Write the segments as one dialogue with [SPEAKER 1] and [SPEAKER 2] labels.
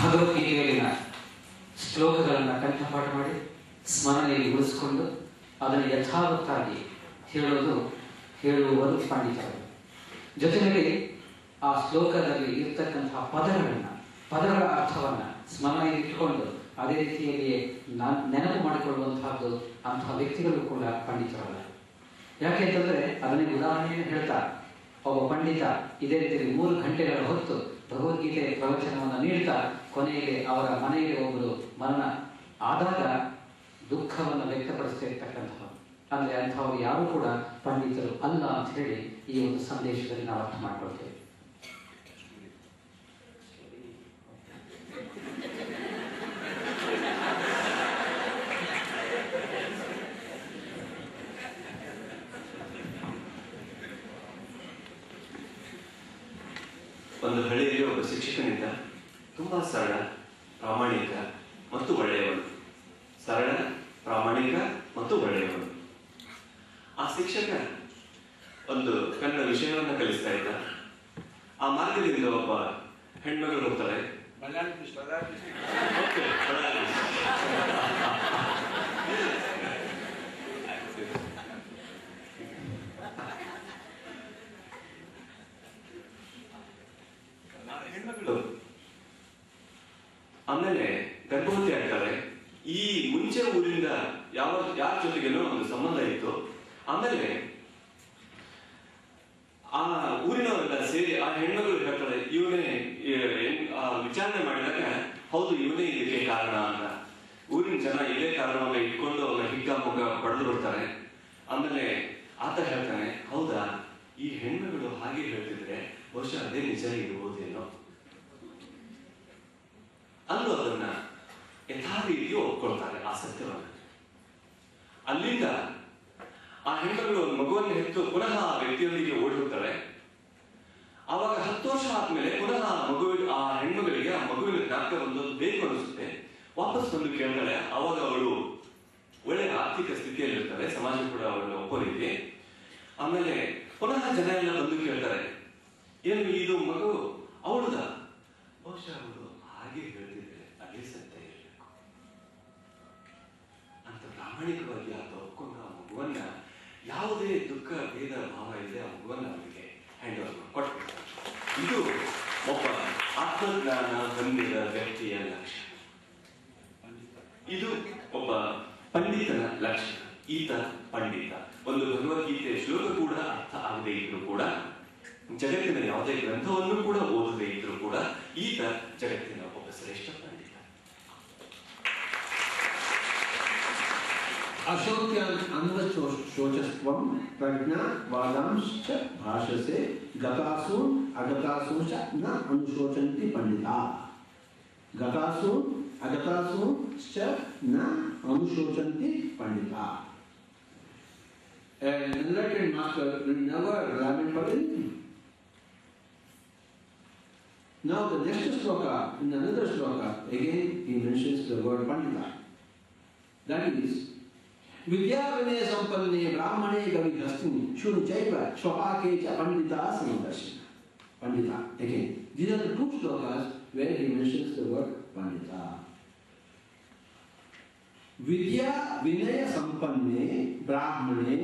[SPEAKER 1] ಭಗವದ್ಗೀತೆಯಲ್ಲಿನ ಶ್ಲೋಕಗಳನ್ನು ಕಂಠಪಾಠ ಮಾಡಿ ಸ್ಮರಣೆಯಲ್ಲಿ ಉಳಿಸಿಕೊಂಡು ಅದನ್ನು ಯಥಾವತ್ತಾಗಿ ಹೇಳುವವರು ಪಂಡಿತರು. ಜೊತೆಯಲ್ಲಿ ಆ ಶ್ಲೋಕದಲ್ಲಿ ಇರ್ತಕ್ಕಂತಹ ಪದಗಳ ಅರ್ಥವನ್ನು ಸ್ಮರಣೆಯಲ್ಲಿ ಇಟ್ಟುಕೊಂಡು ಅದೇ ರೀತಿಯಲ್ಲಿಯೇ ನೆನಪು ಮಾಡಿಕೊಳ್ಳುವಂತಹದ್ದು ಅಂತಹ ವ್ಯಕ್ತಿಗಳು ಕೂಡ ಪಂಡಿತರಲ್ಲ. ಯಾಕೆಂತಂದ್ರೆ ಅದನ್ನೇ ಉದಾಹರಣೆಯನ್ನು ಹೇಳ್ತಾ ಒಬ್ಬ ಪಂಡಿತ ಇದೇ ರೀತಿಯಲ್ಲಿ 3 ಗಂಟೆಗಳ ಹೊತ್ತು ಭಗವದ್ಗೀತೆ ಪ್ರವಚನವನ್ನು ನೀಡ್ತಾ ಕೊನೆಯಲ್ಲಿ ಅವರ ಮನೆಯಲ್ಲಿ ಒಬ್ಬರು ಮರಣ ಆದಾಗ ದುಃಖವನ್ನು ವ್ಯಕ್ತಪಡಿಸ್ತಿರ್ತಕ್ಕಂಥವ್ರು. ಅಂದ್ರೆ ಅಂಥವ್ರು ಯಾರು ಕೂಡ ಪಂಡಿತರು ಅಲ್ಲ ಅಂತ ಹೇಳಿ ಈ ಒಂದು ಸಂದೇಶದಲ್ಲಿ ನಾವು ಅರ್ಥ ಮಾಡ್ಕೊಳ್ತೇವೆ.
[SPEAKER 2] ಒಂದು ಹಳ್ಳಿಯಲ್ಲಿ ಒಬ್ಬ ಶಿಕ್ಷಕನಿದ್ದ. ತುಂಬಾ ಸರಳ, ಪ್ರಾಮಾಣಿಕ ಮತ್ತು ಒಳ್ಳೆಯವನು. ಸರಳ, ಪ್ರಾಮಾಣಿಕ ಮತ್ತು ಒಳ್ಳೆಯವನು. ಆ ಶಿಕ್ಷಕ ಒಂದು ಕನ್ನಡ ವಿಷಯವನ್ನು ಕಲಿಸ್ತಾ ಇದ್ದ. ಆ ಮಾರ್ಗದಿಂದ ಒಬ್ಬ ಹೆಣ್ಮಗಳು ಹೋಗ್ತಾಳೆ. ಹೆಣ್ಮಗಳು ಆಮೇಲೆ ಗರ್ಭವತಿ ಆಗ್ತಾರೆ. ಈ ಮುಂಚೆ ಊರಿಂದ ಯಾರ ಜೊತೆಗೇನೋ ಒಂದು ಸಂಬಂಧ ಇತ್ತು. ಆಮೇಲೆ ಆ ಊರಿನವರೆಲ್ಲ ಸೇರಿ ಆ ಹೆಣ್ಮಗಳು ಹೇಳ್ತಾಳೆ, ಇವನೇ ವಿಚಾರಣೆ ಮಾಡಿದಾಗ ಹೌದು ಇವನೇ ಇದಕ್ಕೆ ಕಾರಣ ಅಂತ. ಊರಿನ ಜನ ಇದೇ ಕಾರಣವನ್ನ ಇಟ್ಕೊಂಡು ಅವನ ಹಿಗ್ಗಾಮುಗ್ಗ ಪಡೆದು ಬಿಡ್ತಾರೆ. ಆಮೇಲೆ ಆತ ಹೇಳ್ತಾನೆ, ಹೌದಾ ಈ ಹೆಣ್ಮಗಳು ಹಾಗೆ ಹೇಳ್ತಿದ್ರೆ ಬಹುಶಃ ಅದೇ ನಿಜ ಇರ್ಬೋದೇನೋ ಅಂದು ಅದನ್ನ ಯಥಾರೀತಿ ಒಪ್ಕೊಳ್ತಾರೆ ಆ ಸತ್ಯವನ್ನ. ಅಲ್ಲಿಂದ ಆ ಹೆಣ್ಮಗಳು ಮಗುವನ್ನು ಹೆತ್ತು ಪುನಃ ಆ ವ್ಯಕ್ತಿಯೊಂದಿಗೆ ಓಡಿ ಹೋಗ್ತಾಳೆ. ಆವಾಗ 10 ವರ್ಷ ಆದ್ಮೇಲೆ ಪುನಃ ಆ ಹೆಣ್ಮಗಳಿಗೆ ಆ ಮಗುವಿನ ಜ್ಞಾಪಕ ಒಂದು ಬೇಕು ಅನಿಸುತ್ತೆ. ವಾಪಸ್ ಬಂದು ಕೇಳ್ತಾಳೆ. ಅವಾಗ ಅವಳು ಒಳ್ಳೆಯ ಆರ್ಥಿಕ ಸ್ಥಿತಿಯಲ್ಲಿರ್ತಾಳೆ, ಸಮಾಜ ಕೂಡ ಅವಳನ್ನು ಒಪ್ಪೋದಿದೆ. ಆಮೇಲೆ ಪುನಃ ಜನ ಎಲ್ಲ ಬಂದು ಕೇಳ್ತಾರೆ, ಏನು ಇದು ಮಗು ಅವಳುದ? ಬಹುಶಃ ಅವಳು ಹಾಗೆ ಹೇಳ್ತಿದ್ರೆ ಅದೇ ಸತ್ಯ ಇರಬೇಕು ಅಂತ ಪ್ರಾಮಾಣಿಕವಾಗಿ ಆತ ಒಪ್ಕೊಂಡು ಆ ಮಗುವನ್ನ ಯಾವುದೇ ದುಃಖ ಭೇದ ಭಾವ ಇದೆ ಆ ಮಗುವನ್ನ ಅವರಿಗೆ ಹ್ಯಾಂಡ್ ಓವರ್ ಕೊಟ್ಬಿಡ್ತಾರೆ. ಇದು ಒಬ್ಬ ಆತ್ಮಜ್ಞಾನ ಹೊಂದಿದ ವ್ಯಕ್ತಿಯ ಲಕ್ಷಣ. ಇದು ಒಬ್ಬ ಪಂಡಿತನ ಲಕ್ಷಣ. ಈತ ಪಂಡಿತ. ಒಂದು ಭಗವದ್ಗೀತೆ ಶ್ಲೋಕ ಕೂಡ ಅರ್ಥ ಆಗದೆ ಇದ್ರು ಕೂಡ, ಜಗತ್ತಿನ ಯಾವುದೇ ಗ್ರಂಥವನ್ನು ಕೂಡ ಓದದೇ ಇದ್ರು ಕೂಡ ಈತ ಜಗತ್ತಿನ ಒಬ್ಬ ಶ್ರೇಷ್ಠ ಪಂಡಿತ.
[SPEAKER 3] ಅಶೋಕ್ಯಾನ್ ಅನ್ವಶೋಚಸ್ತ್ವಂ ಪ್ರಜ್ಞಾ ವಾದಾಂಶ್ಚ ಭಾಷಸೆ ಗತಾಸು ಅಗತಾಸು ಚ ನ ಅನುಶೋಚಂತಿ ಪಂಡಿತ. ಗತಾಸು ಅಗತಾಸು ಚ ನ ಅನುಶೋಚಂತಿ ಪಂಡಿತ. An enlightened master will never lament for anything. Now the next sloka, in another sloka, again he mentions the word pandita. That is, vidya vinaya sampanne brahmane gavi hastini shunu chaiva swapake cha pandita samadarshina. Pandita, again. These are the 2 slokas where he mentions the word pandita. विद्या विनय संपन्ने ब्राह्मणे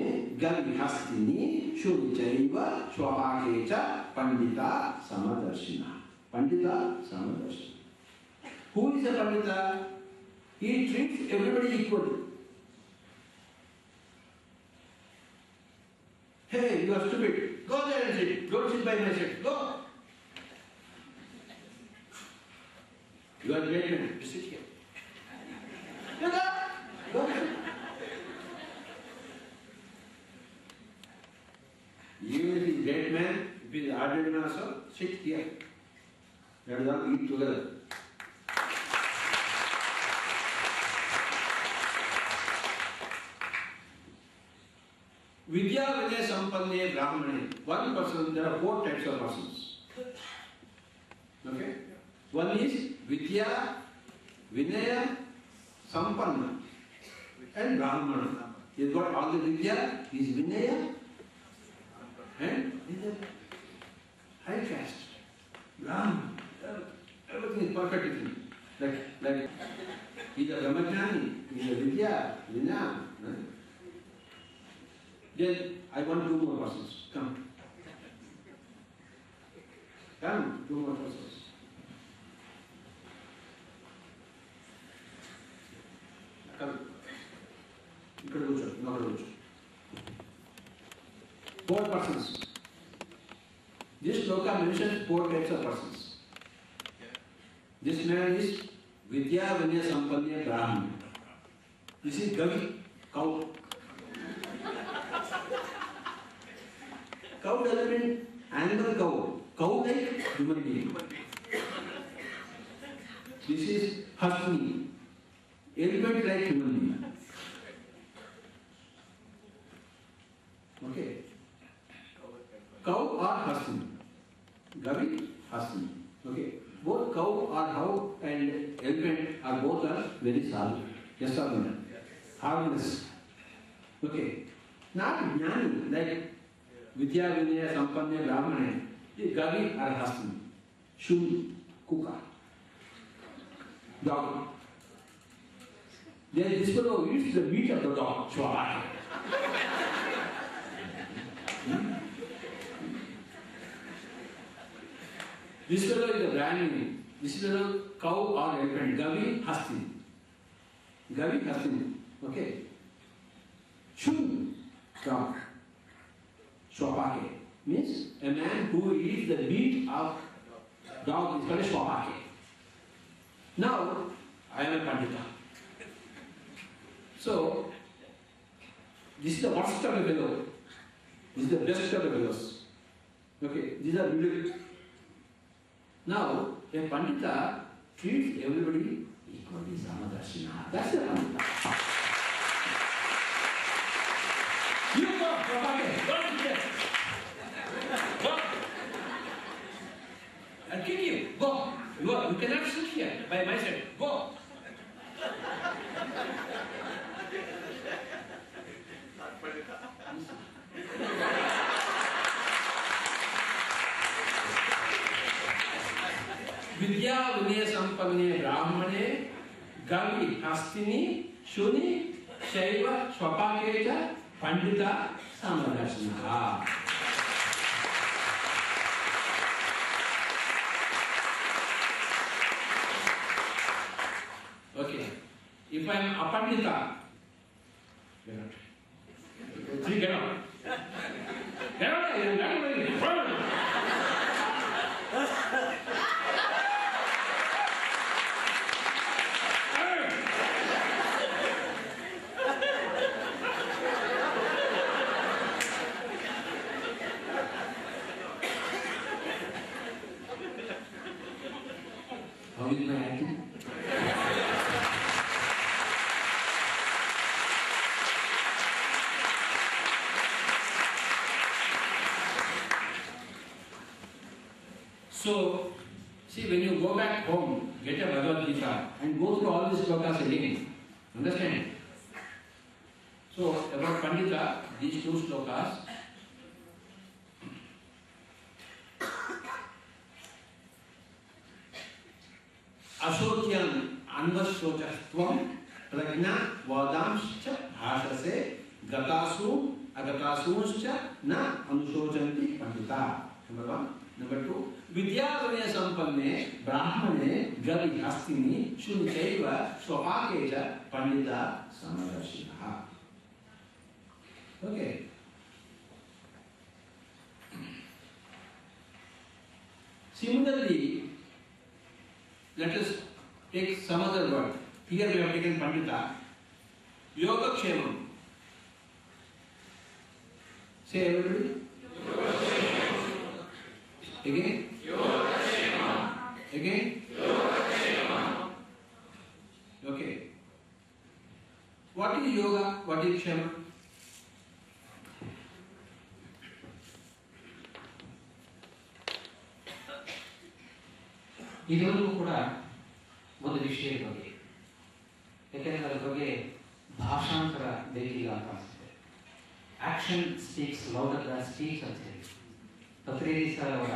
[SPEAKER 3] गविहस्तिनि शुचिव स्वभागे च Pandita समदर्शिना. Pandita समदर्शिना. Who is a pandita? He treats everybody equally. Hey, you are stupid. Go there and sit. Don't sit by my seat. Go. You are a great man. You sit here. You go. Even if he is a great man, if he is an ordinary man also, sit here. Let us all eat together. Vidya Vinaya Sampanne Brahmane. One person, there are 4 types of persons. Okay? One is Vidya, Vinaya, Sampanna and Brahmana. He has got all the Vidya, he is Vinaya and he is a high caste. Brahmana. Everything is perfect with him. Like he's a Brahmajnani, he's a Vidya, Vijnana. Then I want 2 more persons. Come. Come, 2 more persons. Come. ఇక్కడ కూర్చో, ఇంకొకటి కూర్చో. 4 persons. This shloka mentions 4 types of persons. This man is Vidya Vinaya Sampanya Brahman. This is Gavi, cow. Cow doesn't mean animal cow. Cow like human being. This is Hasni. Elephant like human being. Okay. Cow or Hasni. Gavi, Hasni. Okay. Both cow or cow and elephant are both are very solid. Yes or no? Harmless. Okay. Not jnani like Vidya Vinaya Sampanya Brahmana. Gavi or Hasni. Shun, kuka. Dog. Then this fellow eats the meat of the dog. Swabhati. This fellow is a Brahmin. This fellow cow or elephant. Gavi, Hastin. Gavi, Hastin. Okay. Shun, dog. Swapake means a man who eats the meat of dog is called a Swapake. Now, I am a Pandita. So, this is the worst of the fellow. This is the best of the fellows. Okay, these are middle. Now, a Pandita treats everybody equally Samadarshina. That's the Pandita. You go, Prabhakar, go to there. Go. I'll kick you. Go. You cannot sit here by my side. Go. Vidya Vinaya Sampanye Brahmane Gavi Hastini Shuni Shaiva Swapakeja Pandita Samadarshina. Okay. If I am apandita, get out. See, get out. Get out. How is my acting? So, see, when you go back home, get a Bhagavad Gita and go through all these shlokas again. Understand? So, about Pandita, these 2 shlokas. Ashotyam anvashochastvam prajna vadamscha bhashase gatasu agatasuscha na anushojanti Pandita. Number 1. Number 2, Vidya Vinaya Sampanye Brahmane Gavi Hastini Shuni Chaiva Swapakeja Pandita Samadarshina. Okay. Similarly, let us take some other word. Here we have taken Pandita. Yogakshemam. Say everybody. Again? Again? Okay. What is yoga? What is kshema?
[SPEAKER 1] ಇದುವರೆಗೂ ಕೂಡ ಒಂದು ವಿಷಯದ ಬಗ್ಗೆ, ಯಾಕೆಂದರೆ ಅದರ ಬಗ್ಗೆ ಭಾಷಾಂತರ ಬೇಕಿಲ್ಲ ಅಂತ ಅನಿಸುತ್ತೆ. Action speaks louder than speech ಅಂತ ಹೇಳಿ ಪತ್ರಿಕೆ ಸರ್ ಅವರ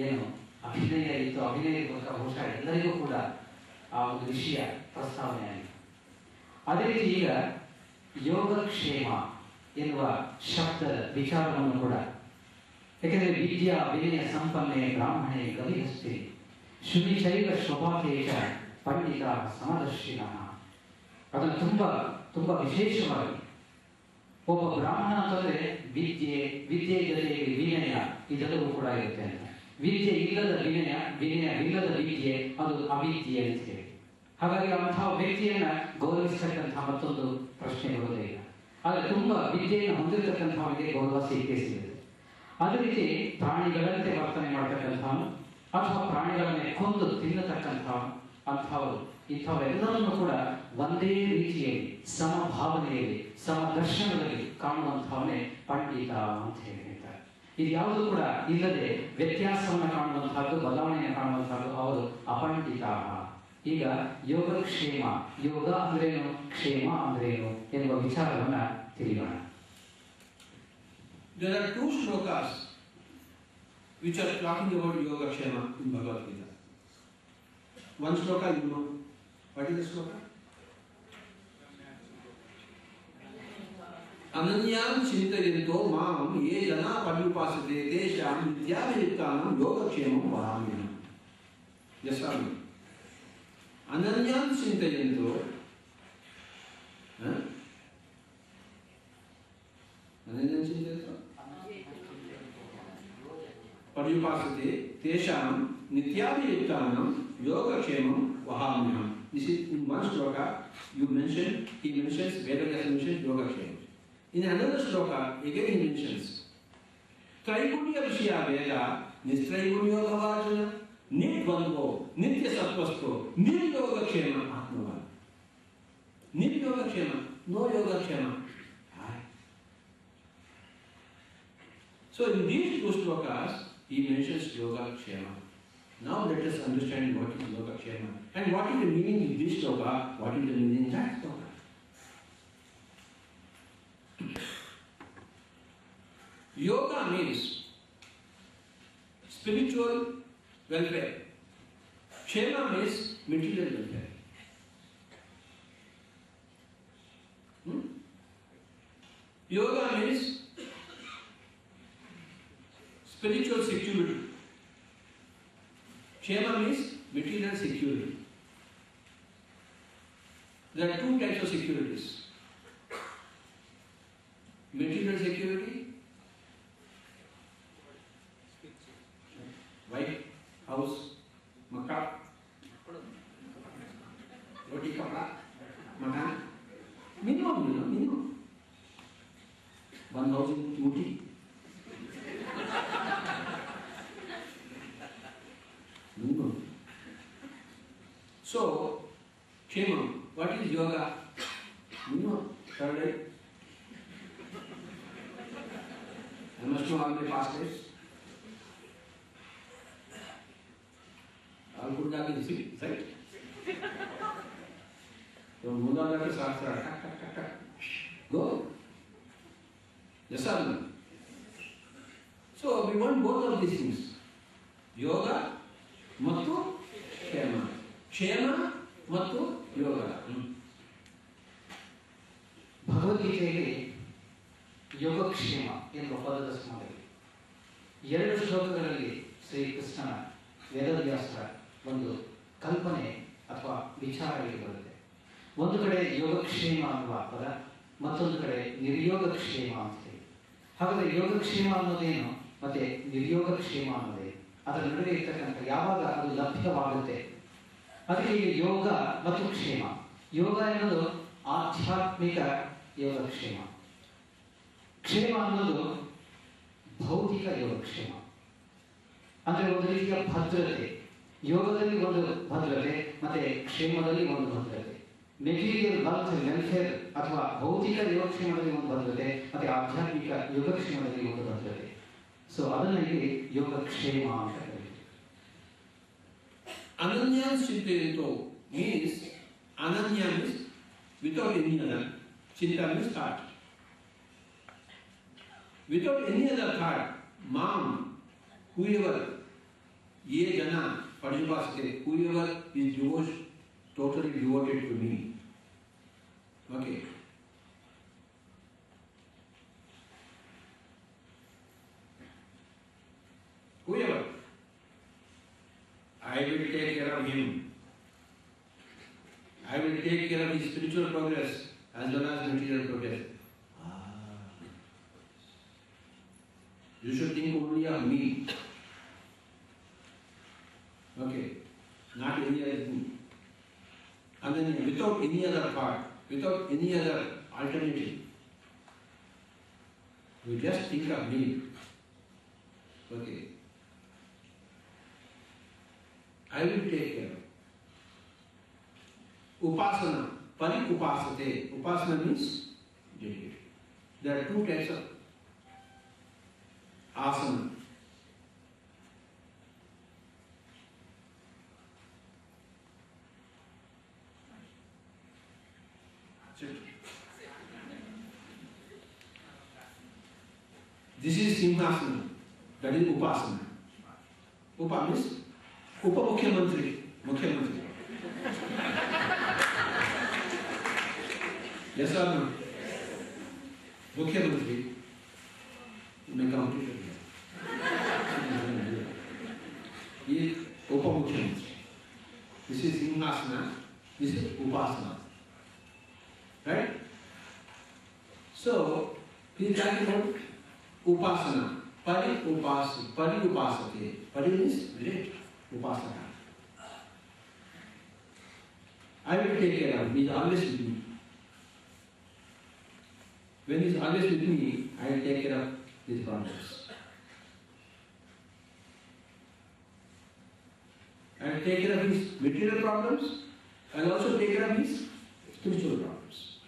[SPEAKER 1] ಏನು ಅಭಿನಯ ಇತ್ತು, ಅಭಿನಯ ಬಹುಶಃ ಎಲ್ಲರಿಗೂ ಕೂಡ ಆ ಒಂದು ವಿಷಯ ಪ್ರಸ್ತಾವನೆಯಾಗಿದೆ. ಅದೇ ರೀತಿ ಈಗ ಯೋಗಕ್ಷೇಮ ಎನ್ನುವ ಶಬ್ದದ ವಿಚಾರವನ್ನು ಕೂಡ, ಯಾಕೆಂದರೆ ವಿದ್ಯಾ ವಿನಯ ಸಂಪನ್ನೆ ಬ್ರಾಹ್ಮಣೆ ಗವಿಹಸ್ತಿ ಶುನಿಚೈವ ಶೋಭಾಕೇಶ ಪಂಡಿತ ಸಮದರ್ಶಿನ, ಅದನ್ನು ತುಂಬಾ ವಿಶೇಷವಾಗಿ ಒಬ್ಬ ಬ್ರಾಹ್ಮಣ ಅಂತಂದ್ರೆ ವಿದ್ಯೆ ಜೊತೆಗೆ ವಿನಯ ಇದೆಲ್ಲವೂ ಕೂಡ ಇರುತ್ತೆ ಅಂತ. ವಿದ್ಯೆ ಇಲ್ಲದ ವಿನಯವಿಲ್ಲದ ವಿದ್ಯೆ ಅದು ಅವಿದ್ಯೆ ಅಂತ ಹೇಳಿ. ಹಾಗಾಗಿ ಅಂತಹ ವ್ಯಕ್ತಿಯನ್ನ ಗೌರವಿಸತಕ್ಕಂತಹ ಮತ್ತೊಂದು ಪ್ರಶ್ನೆ ಬರೋದೇ ಇಲ್ಲ. ಆದರೆ ತುಂಬಾ ವಿದ್ಯೆಯನ್ನು ಹೊಂದಿರತಕ್ಕಂಥವನಿಗೆ ಗೌರವ ಸಿಕ್ಕೇ ಸಿಗುತ್ತೆ. ಅದೇ ರೀತಿ ಪ್ರಾಣಿಗಳಂತೆ ವರ್ತನೆ ಮಾಡತಕ್ಕಂಥವನು ಅಥವಾ ಪ್ರಾಣಿಗಳನ್ನೇ ಕೊಂದು ತಿನ್ನತಕ್ಕಂಥವ ಅಂಥವರು ಇಂಥವರೆಲ್ಲರನ್ನು ಕೂಡ ಒಂದೇ ರೀತಿಯಲ್ಲಿ ಸಮಭಾವನೆಯಲ್ಲಿ ಸಮದರ್ಶನದಲ್ಲಿ ಕಾಣುವಂಥವನ್ನೇ ಪಂಡಿತ ಅಂತ ಹೇಳ್ತಾರೆ. ಇದು ಯಾವುದು ಕೂಡ ಇಲ್ಲದೆ ವ್ಯತ್ಯಾಸವನ್ನು ಕಾಣುವಂತಹದ್ದು, ಬದಲಾವಣೆಯನ್ನು ಕಾಣುವಂತಹದ್ದು ಅವರು ಅಪಂಡಿತ. ಈಗ ಯೋಗಕ್ಷೇಮ, ಯೋಗ ಅಂದ್ರೇನು, ಕ್ಷೇಮ ಅಂದ್ರೇನು ಎನ್ನುವ ವಿಚಾರವನ್ನ ತಿಳಿಯೋಣ.
[SPEAKER 3] There are two shlokas which are talking about Yogakshema in Bhagavad Gita. One shloka you know. What is the shloka? Ananyam chintayanto maam ye jana padyupasate tesham nityavirittanam yogakshemam vahami. Yes or no? Ananyam chintayanto Ananyam chintayanto padyupasate tesham nityavirittanam yogakshemam vahamyam. This is in one shloka he mentions Vedavyasa mentions Yogakshema. In another shloka again he mentions Traigunya Vishya Veda Nistraigunyo Bhavajana Nidvandvo Nitya Sattvasto Niryogakshema Atmavan. Niryogakshema, no Yogakshema. So in these two shlokas he mentions Yogakshema. Now let us understand what is Yogakshema and what is the meaning in this shloka, what is the meaning in that shloka. Yoga means spiritual welfare. Kshema means material welfare. Yoga means spiritual security. Kshema means material security. There are two types of securities. Material security, wife, house, makan, roti kapra, makan, minimum. 1,000 muthi. Minimum. So, Kshema, what is yoga? Minimum, third eye. I must know all my past lives. All good luck is right? So, Mudana Sastra, go. Yes or no? So, we want both of these things. Yoga, mattu, Kshema. Kshema, mattu, yoga.
[SPEAKER 1] ಭಗವದ್ಗೀತೆಯಲ್ಲಿ ಯೋಗಕ್ಷೇಮ ಎನ್ನುವ ಪದದ ಸ್ಮರಣೆ 2 ಶ್ಲೋಕಗಳಲ್ಲಿ ಶ್ರೀಕೃಷ್ಣನ ವೇದವ್ಯಾಸರ ಒಂದು ಕಲ್ಪನೆ ಅಥವಾ ವಿಚಾರ ಇಲ್ಲಿ ಬರುತ್ತೆ. ಒಂದು ಕಡೆ ಯೋಗಕ್ಷೇಮ ಅನ್ನುವ ಪದ, ಮತ್ತೊಂದು ಕಡೆ ನಿರ್ಯೋಗಕ್ಷೇಮ ಅಂತ ಹೇಳಿ. ಹಾಗಾದರೆ ಯೋಗಕ್ಷೇಮ ಅನ್ನೋದೇನು ಮತ್ತೆ ನಿರ್ಯೋಗಕ್ಷೇಮ ಅನ್ನೋದೇನು, ಅದರ ನಡುವೆ ಇರ್ತಕ್ಕಂಥ ಯಾವಾಗ ಅದು ಲಭ್ಯವಾಗುತ್ತೆ, ಅದಕ್ಕೆ ಇಲ್ಲಿ ಯೋಗ ಮತ್ತು ಕ್ಷೇಮ. ಯೋಗ ಎನ್ನುವುದು ಆಧ್ಯಾತ್ಮಿಕ ಯೋಗಕ್ಷೇಮ, ಕ್ಷೇಮ ಅನ್ನೋದು ಭೌತಿಕ ಯೋಗಕ್ಷೇಮ. ಅಂದರೆ ಒಂದು ರೀತಿಯ ಭದ್ರತೆ, ಯೋಗದಲ್ಲಿ ಒಂದು ಭದ್ರತೆ ಮತ್ತೆ ಕ್ಷೇಮದಲ್ಲಿ ಒಂದು ಭದ್ರತೆ. ಮೆಟೀರಿಯಲ್ ವೆಲ್ಫೇರ್ ಅಥವಾ ಭೌತಿಕ ಯೋಗಕ್ಷೇಮದಲ್ಲಿ ಒಂದು ಭದ್ರತೆ ಮತ್ತೆ ಆಧ್ಯಾತ್ಮಿಕ ಯೋಗಕ್ಷೇಮದಲ್ಲಿ ಒಂದು ಭದ್ರತೆ. ಸೊ ಅದನ್ನ ಇಲ್ಲಿ ಯೋಗಕ್ಷೇಮ ಅಂತ ಕರೀತಾರೆ.
[SPEAKER 3] Ananya Chintayanto means Ananya means without any other. Chinta means thought. Without any other thought, Mam, whoever, Ye Jana, Padipasate, whoever is devoted totally devoted to me. Okay. Whoever, I will take care of him. I will take care of his spiritual progress as well as material progress. You should think only of me. Okay, not any other thing. And then without any other thought, without any other alternative, we just think of me. Okay. I will take care. Upasana, pari-upasate. Upasana means dedication. There are two types of asana. This is Simhasana, that is Upasana. Upa means Upa-Mukhyamantri, Mukhyamantri. Yes or no? Mukhyamantri, you may count it again. He is Upa-Mukhyamantri. This is Simhasana, this is Upasana. Right? So, he is talking about Upasana, pari-upasate. Pari means great, upasana. I will take care of him, he is always with me. When he is always with me, I will take care of his problems. I will take care of his material problems, I will also take care of his spiritual problems.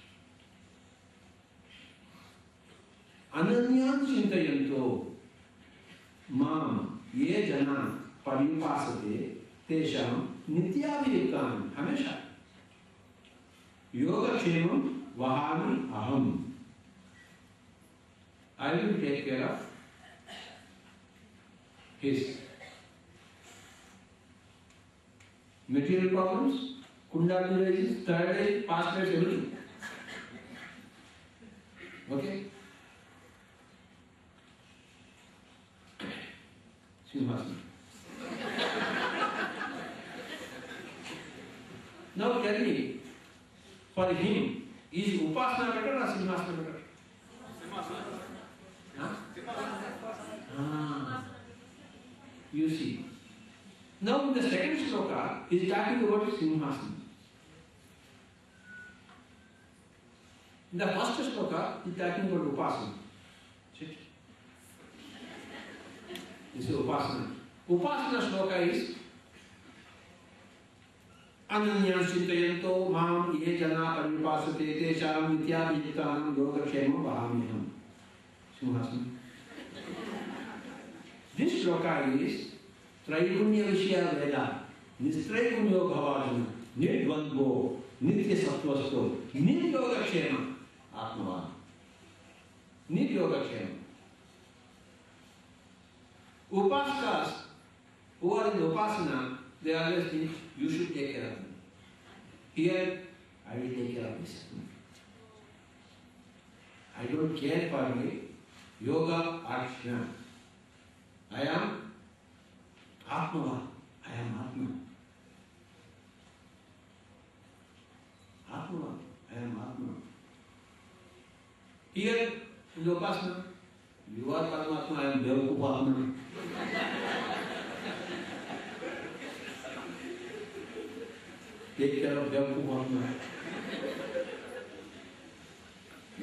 [SPEAKER 3] Ananyan chintayanto mam ye jana paripasate tesham nityabhikam hamesha yoga kshemam vahami aham. I will take care of his material problems, kundalini raises, third eye, past lives, everything. Okay? Simhasana. Now tell me, for him, is Upasana better or Simhasana better? Huh? You see. Now in the second shloka, he is talking about Simhasana. In the first shloka, he is talking about Upasana. See? This is Upasana. Upasana shloka is Ananya Shintayanto Mam Ye Jana Paripasate Tesham Nityabhijitanam Yogakshemam Vahamiham. Simhasana. This shloka is Traigunya Vishya Veda, Nistraigunyo Bhavajana, Nidvandvo, Nitya Sattvasto, Nid-Yogakshema, Atmavan. Nid-Yogakshema. Upasakas who are in Upasana, they always think you should take care of them. Here, I will take care of this. I don't care for my yoga archana. I am Atma. I am Atma. Atma. I am Atma. Here, in Upasana, you are Paramatma, I am Devakupatma. Take care of Devakupatma.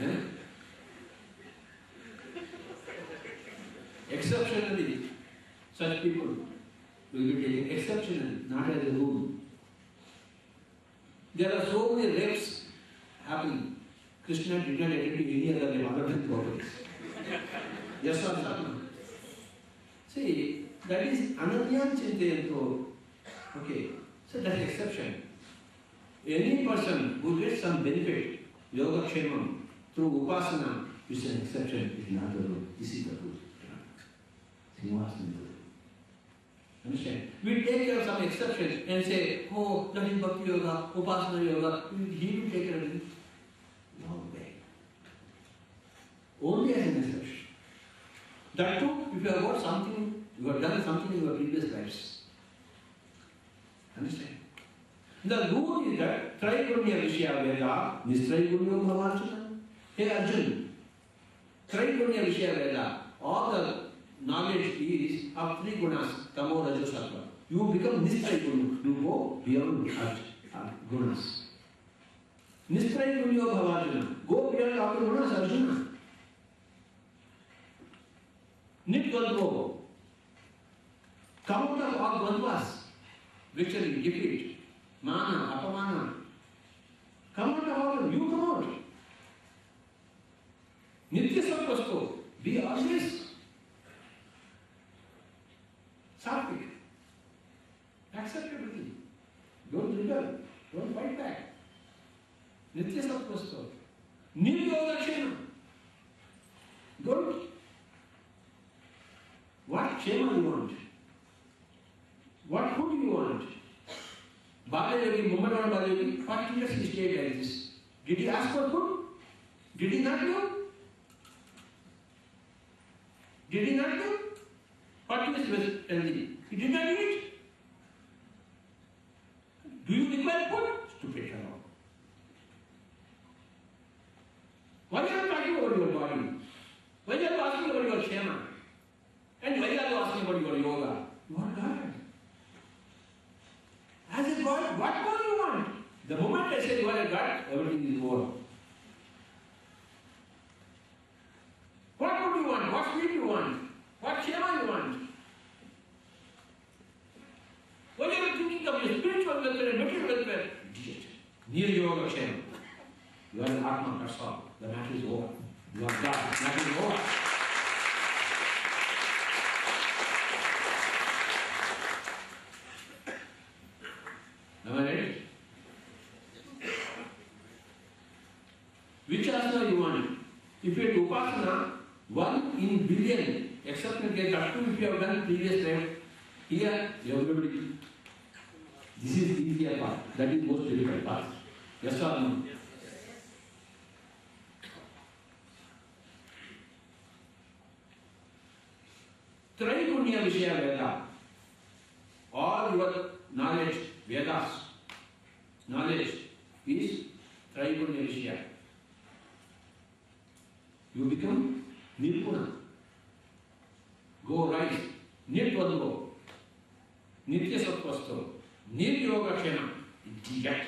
[SPEAKER 3] Yeah? Exceptionally, such people will be taken exceptionally, not as a rule. There are so many rapes happening. Krishna did not attend to any other name other than properties. Yes or no? See, that is Ananyan Chintayanto. Okay, so that's exception. Any person who gets some benefit, Yoga Kshemam, through Upasana, is an exception, it is not the rule. This is the rule. Simhasana is the rule. Understand? We take care of some exceptions and say, oh, that is Bhakti Yoga, Upasana Yoga. He will take care of it. No way. Only as an exception. That too, if you have got something, you have done something in your previous lives. Understand? The rule is that Traigunya Vishya Veda, Nistraigunya Bhavachana. Hey Arjun, Traigunya Vishya Veda, all the knowledge is of three gunas, Tamo, Rajo, Sattva. You become Nistraigunya, you go beyond gunas. Nistraigunya Bhavachana, go beyond all the gunas, Arjuna. Nitgandvo, come out of all Gandvas, victory, defeat, mana, apamana. Come out of all of them, you come out. Nitya Sattvasto, be always sattvic. Accept everything. Don't rebel, don't fight back. Nitya Sattvasto. Niryogakshena. Don't. What Kshema you want? What food you want? Balayogi, Muhammad Balayogi, 40 years he stayed like this. Did he ask for food? Did he not do? Did he not do? 40 years he was healthy. He did not eat. Do you require food? Stupid fellow. Why are you talking about your body? Why are you asking about your Kshema? And why are you asking about your yoga? You are God. As a God, what more do you want? The moment I say you are a God, everything is over. What would you want? What sleep you want? What Kshema you want? When you are thinking of your spiritual welfare and material welfare, idiot. Near yoga Kshema. You are an Atma, that's all. The matter is over. You are God. The matter is over. Am I right? Which asana you want? If you have upasana, 1 in billion, except in case up to if you have done previous time, here everybody. This is the easier part. That is most difficult part. Yes or no? Traigunya Vishya Veda. All your knowledge, Vedas, knowledge is Traigunya Vishya. You become Nirguna. Go rise. Nitvadvo. Nitya Sattvasto. Niryogakshena. Idiot.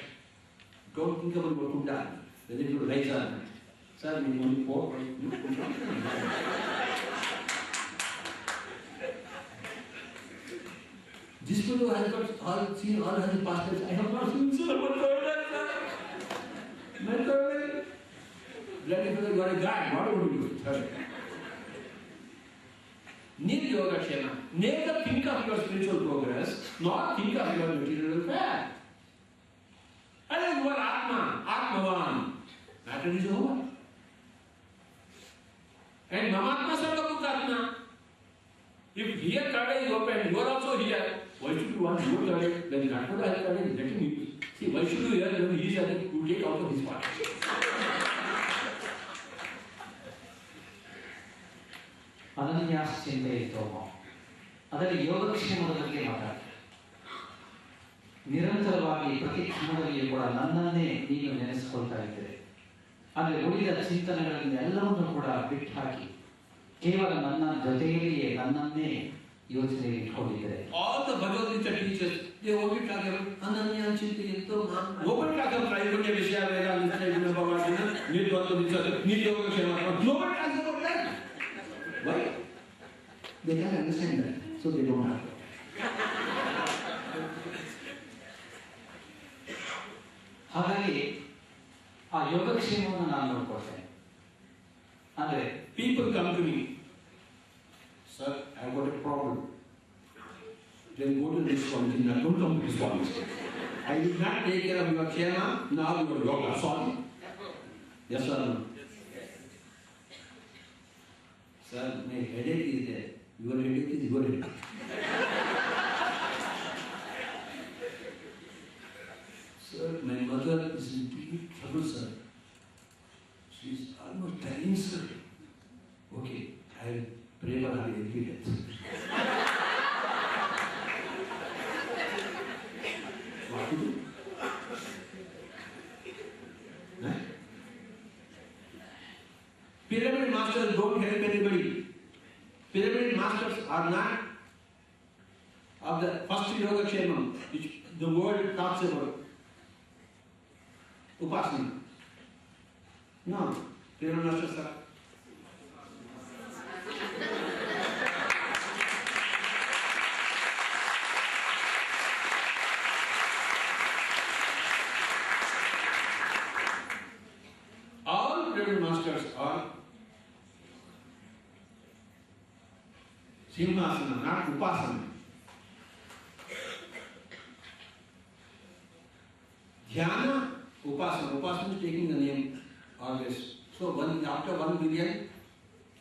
[SPEAKER 3] Don't think about your Kunda. Whether you rise or not. Sir, we only 4. This fellow has got seen all his pastors. I have not seen so much of that. Bloody fellow, you are a guy. What would you do? Need yoga Kshema. Never think of your spiritual progress, nor think of your material welfare. And then you are Atma, Atmavan. Matter is over. And Mamatma Sarvabhutatma. If here Kada is open, you are also here. Why should you want your Kada? Then Gandhara has Kada, let him eat. See, why should you hear when he is at it, you take out of his part.
[SPEAKER 1] ಅನನ್ಯಾಶ್ಚಿಂತೆ ತೋಮ ಅದರಲ್ಲಿ ಯೋಗಕ್ಷೇಮದ ಬಗ್ಗೆ ಮಾತಾಡ ನಿರಂತರವಾಗಿ ಪ್ರತಿ ಕ್ಷಣದಲ್ಲಿಯೂ ಕೂಡ ನನ್ನನ್ನೇ ನೀನು ನೆನೆಸಿಕೊಳ್ತಾ ಇದ್ದೇನೆ. ಆದರೆ ಉಳಿದ ಚಿಂತನೆಗಳಿಂದ ಎಲ್ಲವನ್ನೂ ಕೂಡ ಬಿಟ್ಟು ಹಾಕಿ ಕೇವಲ ನನ್ನ ಜೊತೆಯಲ್ಲಿಯೇ ನನ್ನನ್ನೇ ಯೋಚನೆಗೆ ಇಟ್ಕೊಂಡಿದ್ದಾರೆ.
[SPEAKER 3] All the Bhagavad Gita teachers, they only talk about Ananya Chintayanto Mam. Nobody talks about Traigunya Vishya Veda, Nitraigunya Bhavachana, Nirdvandva Vichara, Niryogakshema. Nobody talks about that. Why? They can't understand that, so they don't have it.
[SPEAKER 1] ಹಾಗಾಗಿ ಆ ಯೋಗಕ್ಷೇಮವನ್ನು ನಾನು ನೋಡ್ಕೊಳ್ತೇನೆ. ಅಂದರೆ
[SPEAKER 3] People come to me, sir, I have got a problem. Then go to this college, now don't come to this college. I will not take care of your Kshema, now your yoga. Sorry. Yes or no? Sir, my headache is there. Your headache is your headache. sir, my mother is in deep trouble, sir. She is almost dying, sir. Okay, I will pray for her every day. What to do? Right? Pyramid masters don't help anybody. Pyramid masters are not of the first Yogakshamam, which the world talks about. Upasana. No, pyramid masters are. All pyramid masters are Simhasana, not Upasana. Dhyana, Upasana. Upasana is taking the name always. So after 1 billion,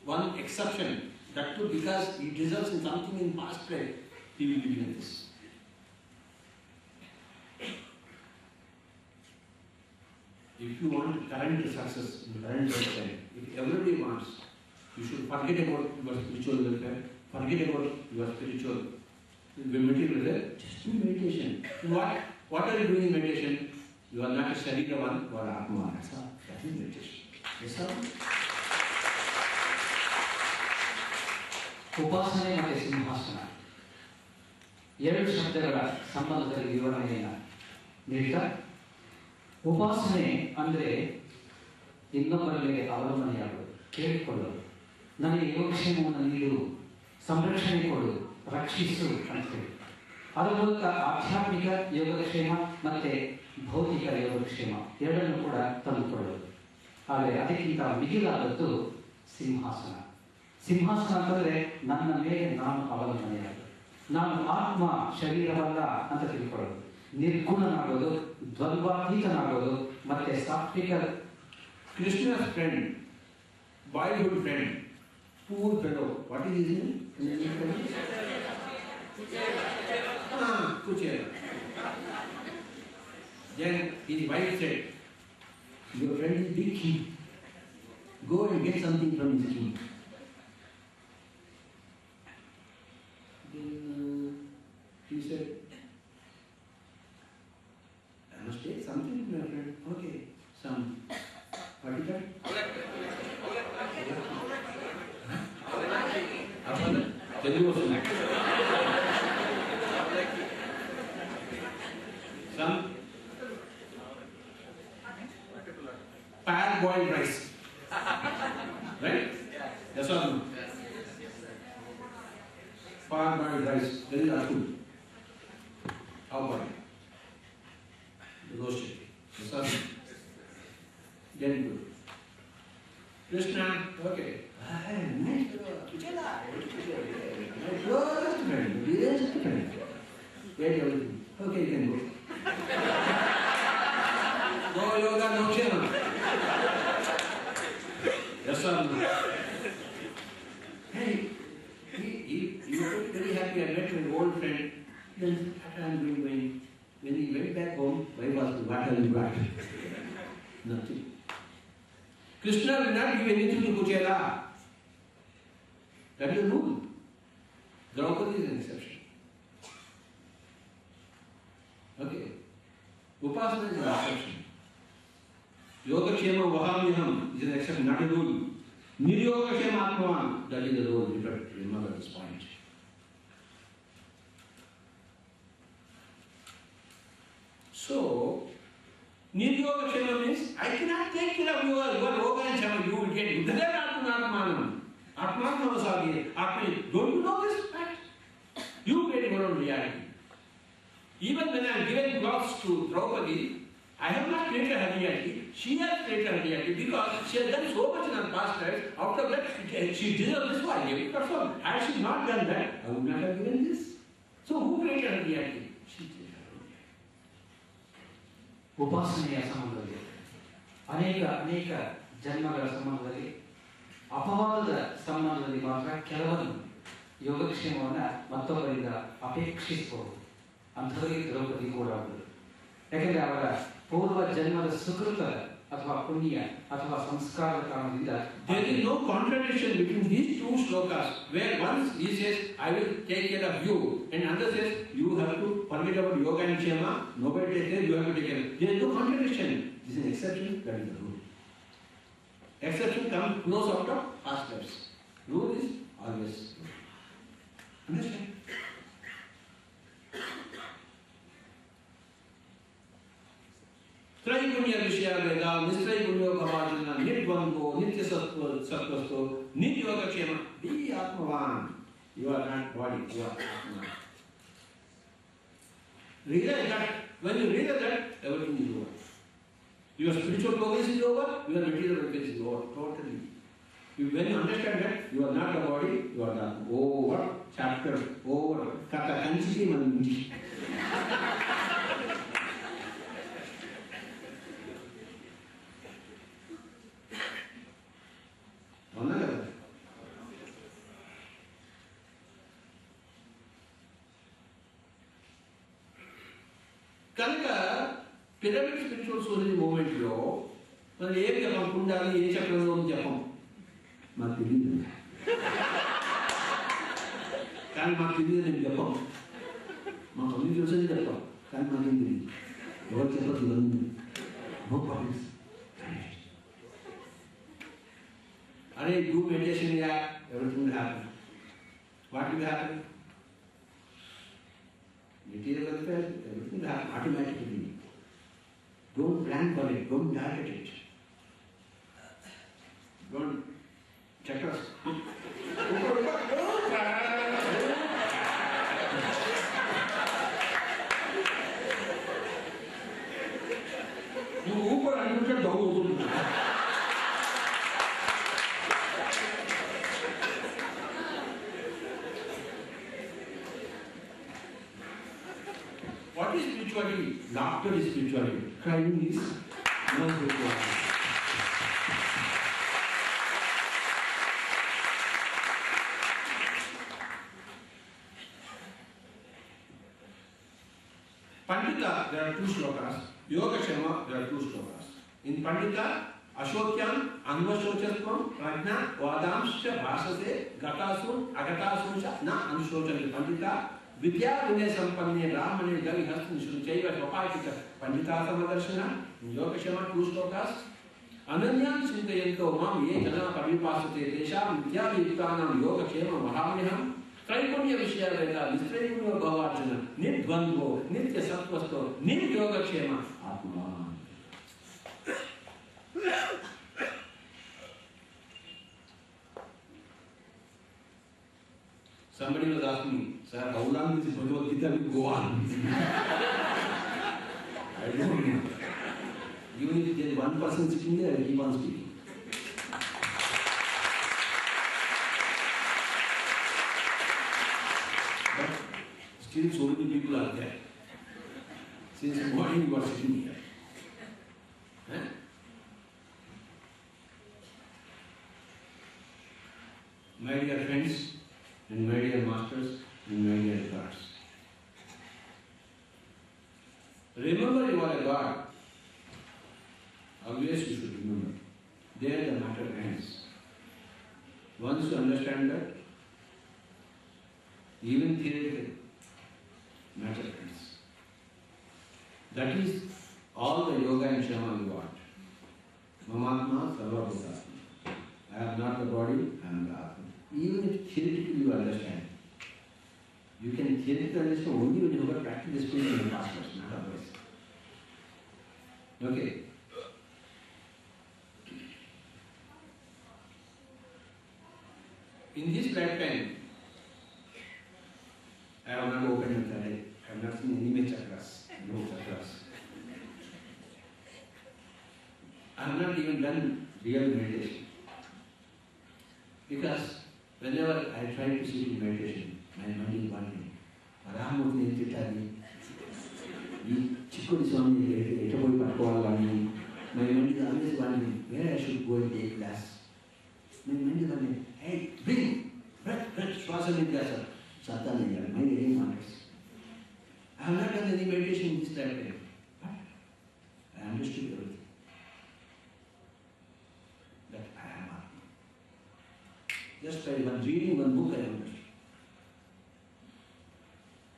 [SPEAKER 3] one exception. That too because he deserves in something in past life, he will be given this. If you want current success in current lifetime, if everybody wants, you should forget about your spiritual welfare, forget about your spiritual material welfare, just do meditation. What are you doing in meditation? You are not a Shariravan, you are Atma. That is meditation. Yes, sir?
[SPEAKER 1] ಉಪಾಸನೆ ಮತ್ತು ಸಿಂಹಾಸನ ಎರಡು ಶಬ್ದಗಳ ಸಂಬಂಧದಲ್ಲಿ ವಿವರಣೆಯನ್ನು ನೀಡ್ತಾ, ಉಪಾಸನೆ ಅಂದರೆ ಇನ್ನೊಬ್ಬರ ಮೇಲೆ ಅವಲಂಬನೆಯಾಗುವುದು, ಕೇಳಿಕೊಳ್ಳೋದು, ನನಗೆ ಯೋಗಕ್ಷೇಮವನ್ನು ನೀಡು, ಸಂರಕ್ಷಣೆ ಕೊಡು, ರಕ್ಷಿಸು ಅಂತ ಹೇಳಿ. ಅದರ ಮೂಲಕ ಆಧ್ಯಾತ್ಮಿಕ ಯೋಗಕ್ಷೇಮ ಮತ್ತು ಭೌತಿಕ ಯೋಗಕ್ಷೇಮ ಎರಡನ್ನೂ ಕೂಡ ತಂದುಕೊಳ್ಳೋದು. ಆದರೆ ಅದಕ್ಕಿಂತ ಮಿಗಿಲಾದದ್ದು ಸಿಂಹಾಸನ. ಸಿಂಹಾಸನ ಅಂತಂದರೆ ನನ್ನ ಮೇಲೆ ನಾನು ಅವಲಂಬನೆಯಾಗೋದು, ನಾನು ಆತ್ಮ ಶರೀರವಲ್ಲ ಅಂತ ತಿಳ್ಕೊಳ್ಳೋದು, ನಿರ್ಗುಣನಾಗೋದು, ದ್ವಂದ್ವಾತೀತನಾಗೋದು, ಮತ್ತೆ ಸಾತ್ವಿಕ.
[SPEAKER 3] Krishna's friend, boyhood friend, poor fellow, what is his name? Kuchera. Then his wife said, your friend is big king. Go and get something from his king. Then he said, I must take something from your friend. Okay, some. What is that? Telugu also. Some parboiled rice. Right? Yes or no? Parboiled rice. Very good. How about it? Roasted. Yes or no? Very good. Krishna, okay. Nice. Get everything. Okay, you can go. No yoga, no ksema. Yes or no? Hey, he was very happy. I met my old friend. Then what I am doing? When he went back home, why was the water in black? Nothing. Krishna will not give anything to Kuchela. That is the rule. Draupadi is an exception. Okay. Upasana is an exception. Yogakshema Vahamyaham is an exception, not a rule. Niryogakshema Atmavan, that is the rule. Remember this point. So, Niryogakshema means, I cannot take care of your yoga and shama, you will get it. That is Atmanatmanam. Atmanatmanasagi. Don't you know this fact? You get your own reality. Even when I am giving clothes to Draupadi, I have not created her reality. She has created her reality because she has done so much in her past life. After that, she deserves this one. Had she not done that, I would not have given this. So who created her reality? She did.
[SPEAKER 1] ಉಪಾಸನೆಯ ಸಂಬಂಧದಲ್ಲಿ ಅನೇಕ ಜನ್ಮಗಳ ಸಂಬಂಧದಲ್ಲಿ ಅಪವಾದದ ಸಂಬಂಧದಲ್ಲಿ ಮಾತ್ರ ಕೆಲವನ್ನು ಯೋಗಕ್ಷೇಮವನ್ನು ಮತ್ತೊಬ್ಬರಿಂದ ಅಪೇಕ್ಷಿಸಬಹುದು. ಅಂಥವರಿಗೆ ದ್ರೌಪದಿ ಕೂಡ ಯಾಕೆಂದರೆ ಅವರ ಪೂರ್ವ ಜನ್ಮದ ಸುಕೃತ ಅಥವಾ ಪುಣ್ಯ ಅಥವಾ ಸಂಸ್ಕಾರದ ಕಾರಣದಿಂದ
[SPEAKER 3] there is no contradiction between these two shlokas, where once he says, I will take care of you, and another says, you have to forget about yoga and kshema, nobody takes care, you have to take care. There is no contradiction. This is an exception, that is the rule. Exception flows out of past lives. Rule is always. Understand? त्रैगुण्य विषय वेदा निस्त्रैगुण्यो भवार्जुन निर्द्वंद्वो नित्य सत्वस्थो नित्य योगक्षेम be atmavan. You are not body, you are atma. Realize that. When you realize that, everything is over. Your spiritual progress is over, your material progress is over, totally. When you understand that, you are not the body, you are the over, chapter, over, kata kanchi manji. కనుక pyramid spiritual social మూవ్మెంట్లో మనం ఏం చెప్పం కుండాలి ఏ చక్రంలో అని చెప్పం మాకు తెలియదు కానీ మాకు తెలియదు నేను చెప్పం మాకు అన్ని తెలుసని చెప్తాం కానీ మాకేం తెలియదు ఎవరు చెప్పదు ఇవన్నీ నో ప్రాబ్లమ్స్ అరే do meditation everything will happen. What will happen? Material welfare, everything will happen automatically. Don't plan for it, don't target it. Don't check us. You Uber and you can go. What is spirituality? Laughter is spirituality. Crying is non-spirituality. Pandita, there are two shlokas. Yogakshema, there are two shlokas. In Pandita, Ashokyam, Anvashochastvam, Prajna, Vadamscha, Bhasase, Gatasum, Agatasum, Na, Anushochani. Pandita, Vidya Vinay Sampanne, Brahmane, Gavi Hastin, Shruchaiva, Svapaitika, Pandita Samadarshana, Yogakshema, two shlokas. Ananyan Sintayanto Mam, Ye Jana Pavipasate, Desham, Vidya Vitanam, Yogakshema, Mahamiham, Traipunya Vishya Veda, Nistraipunya Bhavarjana, Nidvandvo, Nitya Sattvasto, Nid Yogakshema, Atma. Somebody was asking me, sir, how long is Bhagavad Gita will go on? I don't know. Even if there is one person sitting there, I will keep on speaking. But still so many people are there. Since morning you are sitting here. Huh? My dear friends, and my dear masters, and my dear gods. Remember you are a God. Always you should remember. There the matter ends. Once you understand that, even theoretically, matter ends. That is all the yoga and shama you want. Mamatma sarva bhutatma. I am not the body, I am the Atma. Even if theoretically you understand, you can theoretically understand only when you have practiced this in the past life, not otherwise. Okay. In this lifetime, I have not opened my eye, I have not seen any chakras, no chakras. I have not even done real meditation. Because whenever I try to sit in meditation, my mind is wandering. Rahamurti Nititani, Chikudi Swami, Etaboi Patkovalani, my mind is always wondering where I should go and take class. My mind is wondering, hey, bring, Swasa Nityasa, Satana, my getting wonders. I have not done any meditation in this lifetime. But I am worship everything. That I am Atma. Just by reading one book, I understood.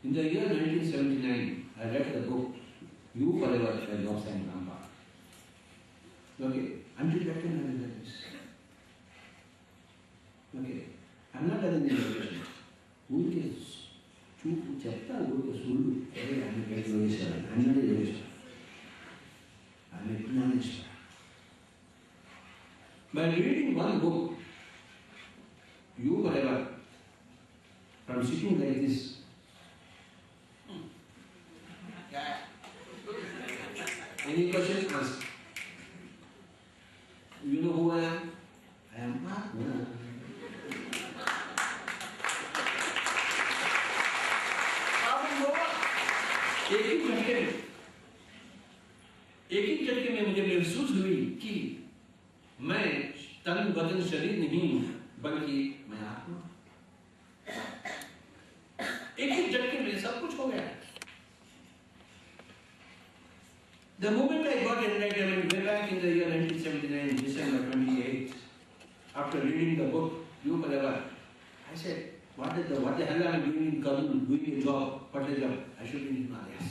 [SPEAKER 3] In the year 1979, I read the book You Forever by Lobsang Rampa. Okay, until that time I read this. Okay, I am not telling you meditation. Who is chapter, who is Sulu? I am a yogi. I am not a yogi. I am a Pranayana. By reading one book, You Forever, from sitting like this, any questions? Ask. You know who I am? I am Atma. एक ही झटके में मुझे महसूस हुई कि मैं तन बदन शरीर नहीं हूं, बल्कि मैं आत्मा। एक ही झटके में सब कुछ हो गया। The moment I got enlightenment, way back in the year 1979, December 28th, after reading the book, You Forever, I said, what the hell am I doing in Kabul, doing a job? What a job? I should be in Himalayas.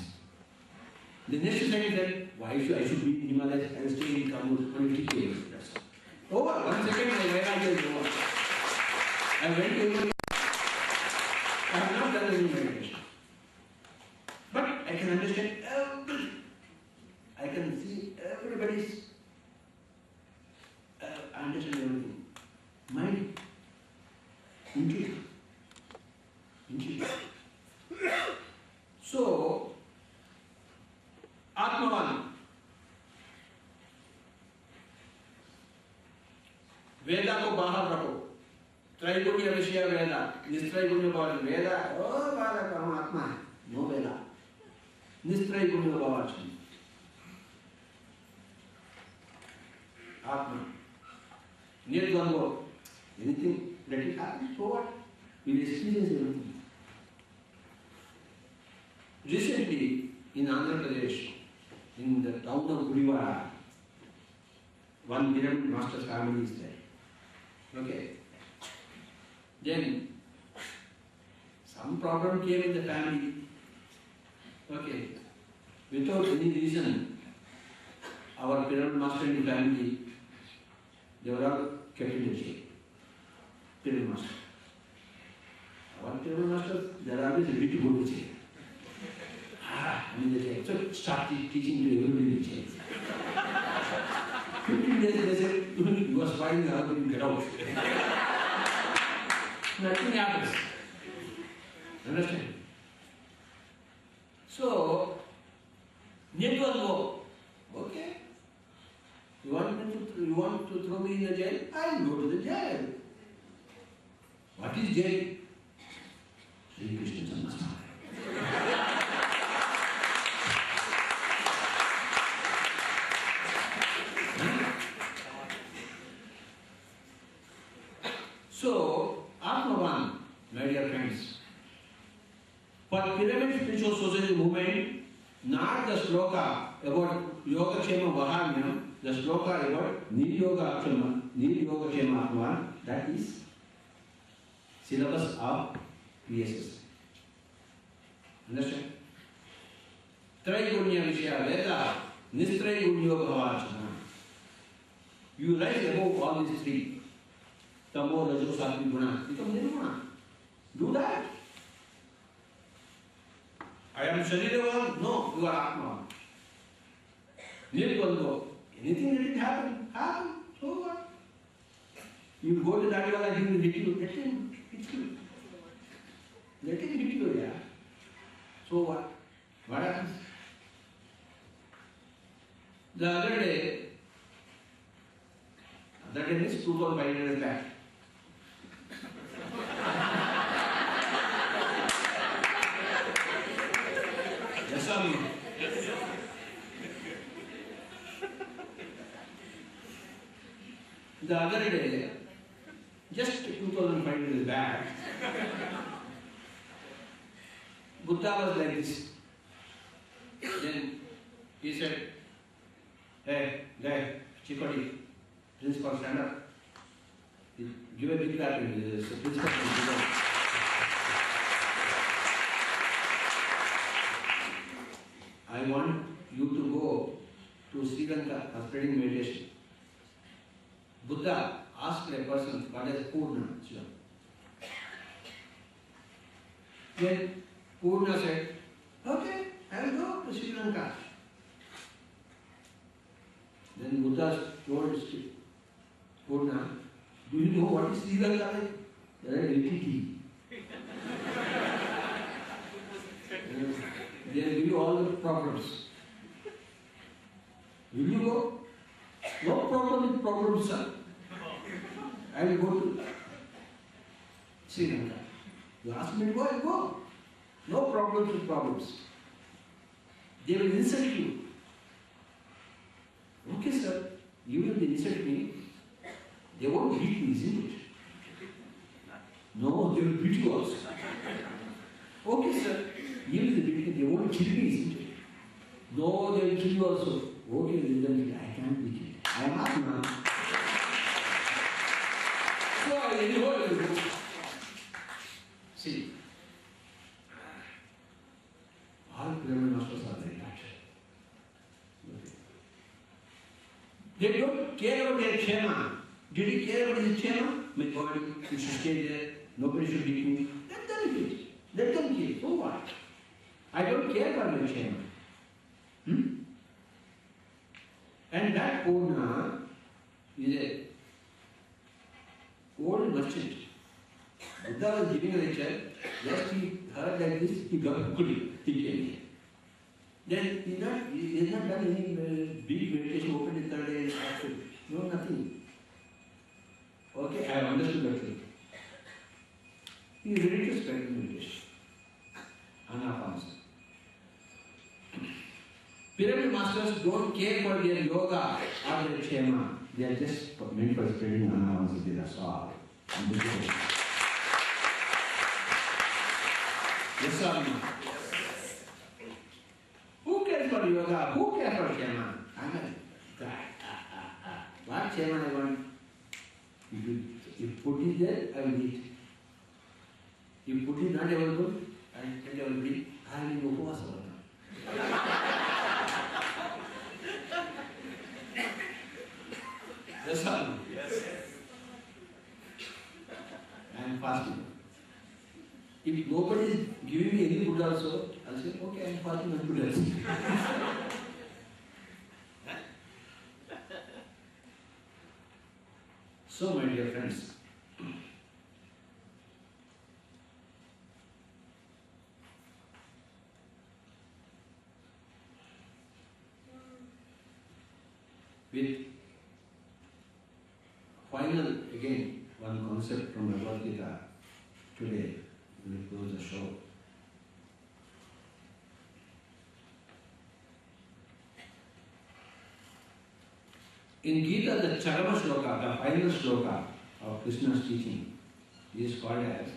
[SPEAKER 3] The next second said, why should I be in Himalayas? I will stay in Kabul only 3 days. Over. 1 second, my idea is over. I went to Himalayas. I have not done any meditation. But I can understand everything. I can see everybody's, I understand everything. Mind, intuition. So, Atmavan, वेदा को बाहर रखो, त्रैगुण्य विषय वेदा, निस्त्रैगुण्य भाव वेदा, ओ बालक हम आत्मा है, no वेदा, निस्त्रैगुण्य भाव Atma. Nirgandho. Anything that will happen, so what? We will experience everything. Recently, in Andhra Pradesh, in the town of Gudivada, one Pyramid Master's family is there. Okay. Then, some problem came in the family. Okay. Without any reason, our Pyramid Master in the family, they were all kept in the jail. Pyramid Master. Our Pyramid Master, they are always ready to go to jail. So start teaching to everybody in jail. 15 days they said, you are spying, how will you get out? Nothing happens. Understand? So, Nirgandho, okay. You want to throw me in the jail? I will go to the jail. What is jail? Sri Krishna Janmasthana. So, Atmavan, my dear friends, for Pyramid Spiritual Society movement, not the sloka about Yogakshema Vahamyam, the sloka about Niryoga Kshema Atman, that is syllabus of PSS. Understand? Traigunya Vishya Veda, Nistraigunya Bhavachana. You rise above all these three. Tamo, Rajo, Sattva, Guna. Become Nirguna. Do that. I am Shariravan? No, you are Atma. Nirgandho. Anything that will happen, happen. So what? You go to that one, he will hit you. Let him hit you. Let him hit you, yeah. So what? What happens? The other day means 2,500 years back. Yes, sir. The other day, just 2,500 years back, Buddha was like this. Then he said, Hey, guy, Chikoti, principal, stand up. Give a big clap to the principal. I want you to go to Sri Lanka for spreading meditation. Buddha asked a person what is Purna. Then Purna said, okay, I will go to Sri Lanka. Then Buddha told Purna, do you know what is Sri Lanka like? There are 80 tea. They will give you all the problems. Will you go? No problem with problems, sir. I will go to Sri Lanka. You ask me to go, I will go. No problems with problems. They will insult you. Okay, sir. Even if they insult me, they won't beat me, isn't it? No, they will beat you also. Okay, sir. Even if they beat me, they won't kill me, isn't it? No, they will kill you also. Okay, then I can't beat you. I am Atma. So I will go. See, all pyramid masters are like that. They don't care about their Kshema. Did he care about his Kshema? My body, it should stay there, nobody should beat me. Let them kill. Let them kill. So what? I don't care about my Kshema. And that Purna is a old merchant. Buddha was giving a lecture, just he heard like this, he got kuli, he came here. Then he has not done any big meditation, opened the third day, no, nothing. Okay, I have understood that thing. He is ready to spread meditation. Anapanasati. Pyramid masters don't care for their yoga or their Kshema. They are just meant for spreading Anapanasati, that's all. Yes or no? Who cares for yoga? Who cares for Kshema? I'm a guy. What Kshema I want? If put it there, I will eat. If put it not available, I will tell everybody, I will go for Yes or no? Yes. I am fasting. If nobody is giving me any food also, I'll say, okay, I am fasting and food also. So, my dear friends, with final, again, one concept from Bhagavad Gita, today we will close the show. In Gita, the Charama Shloka, the final Shloka of Krishna's teaching, is called as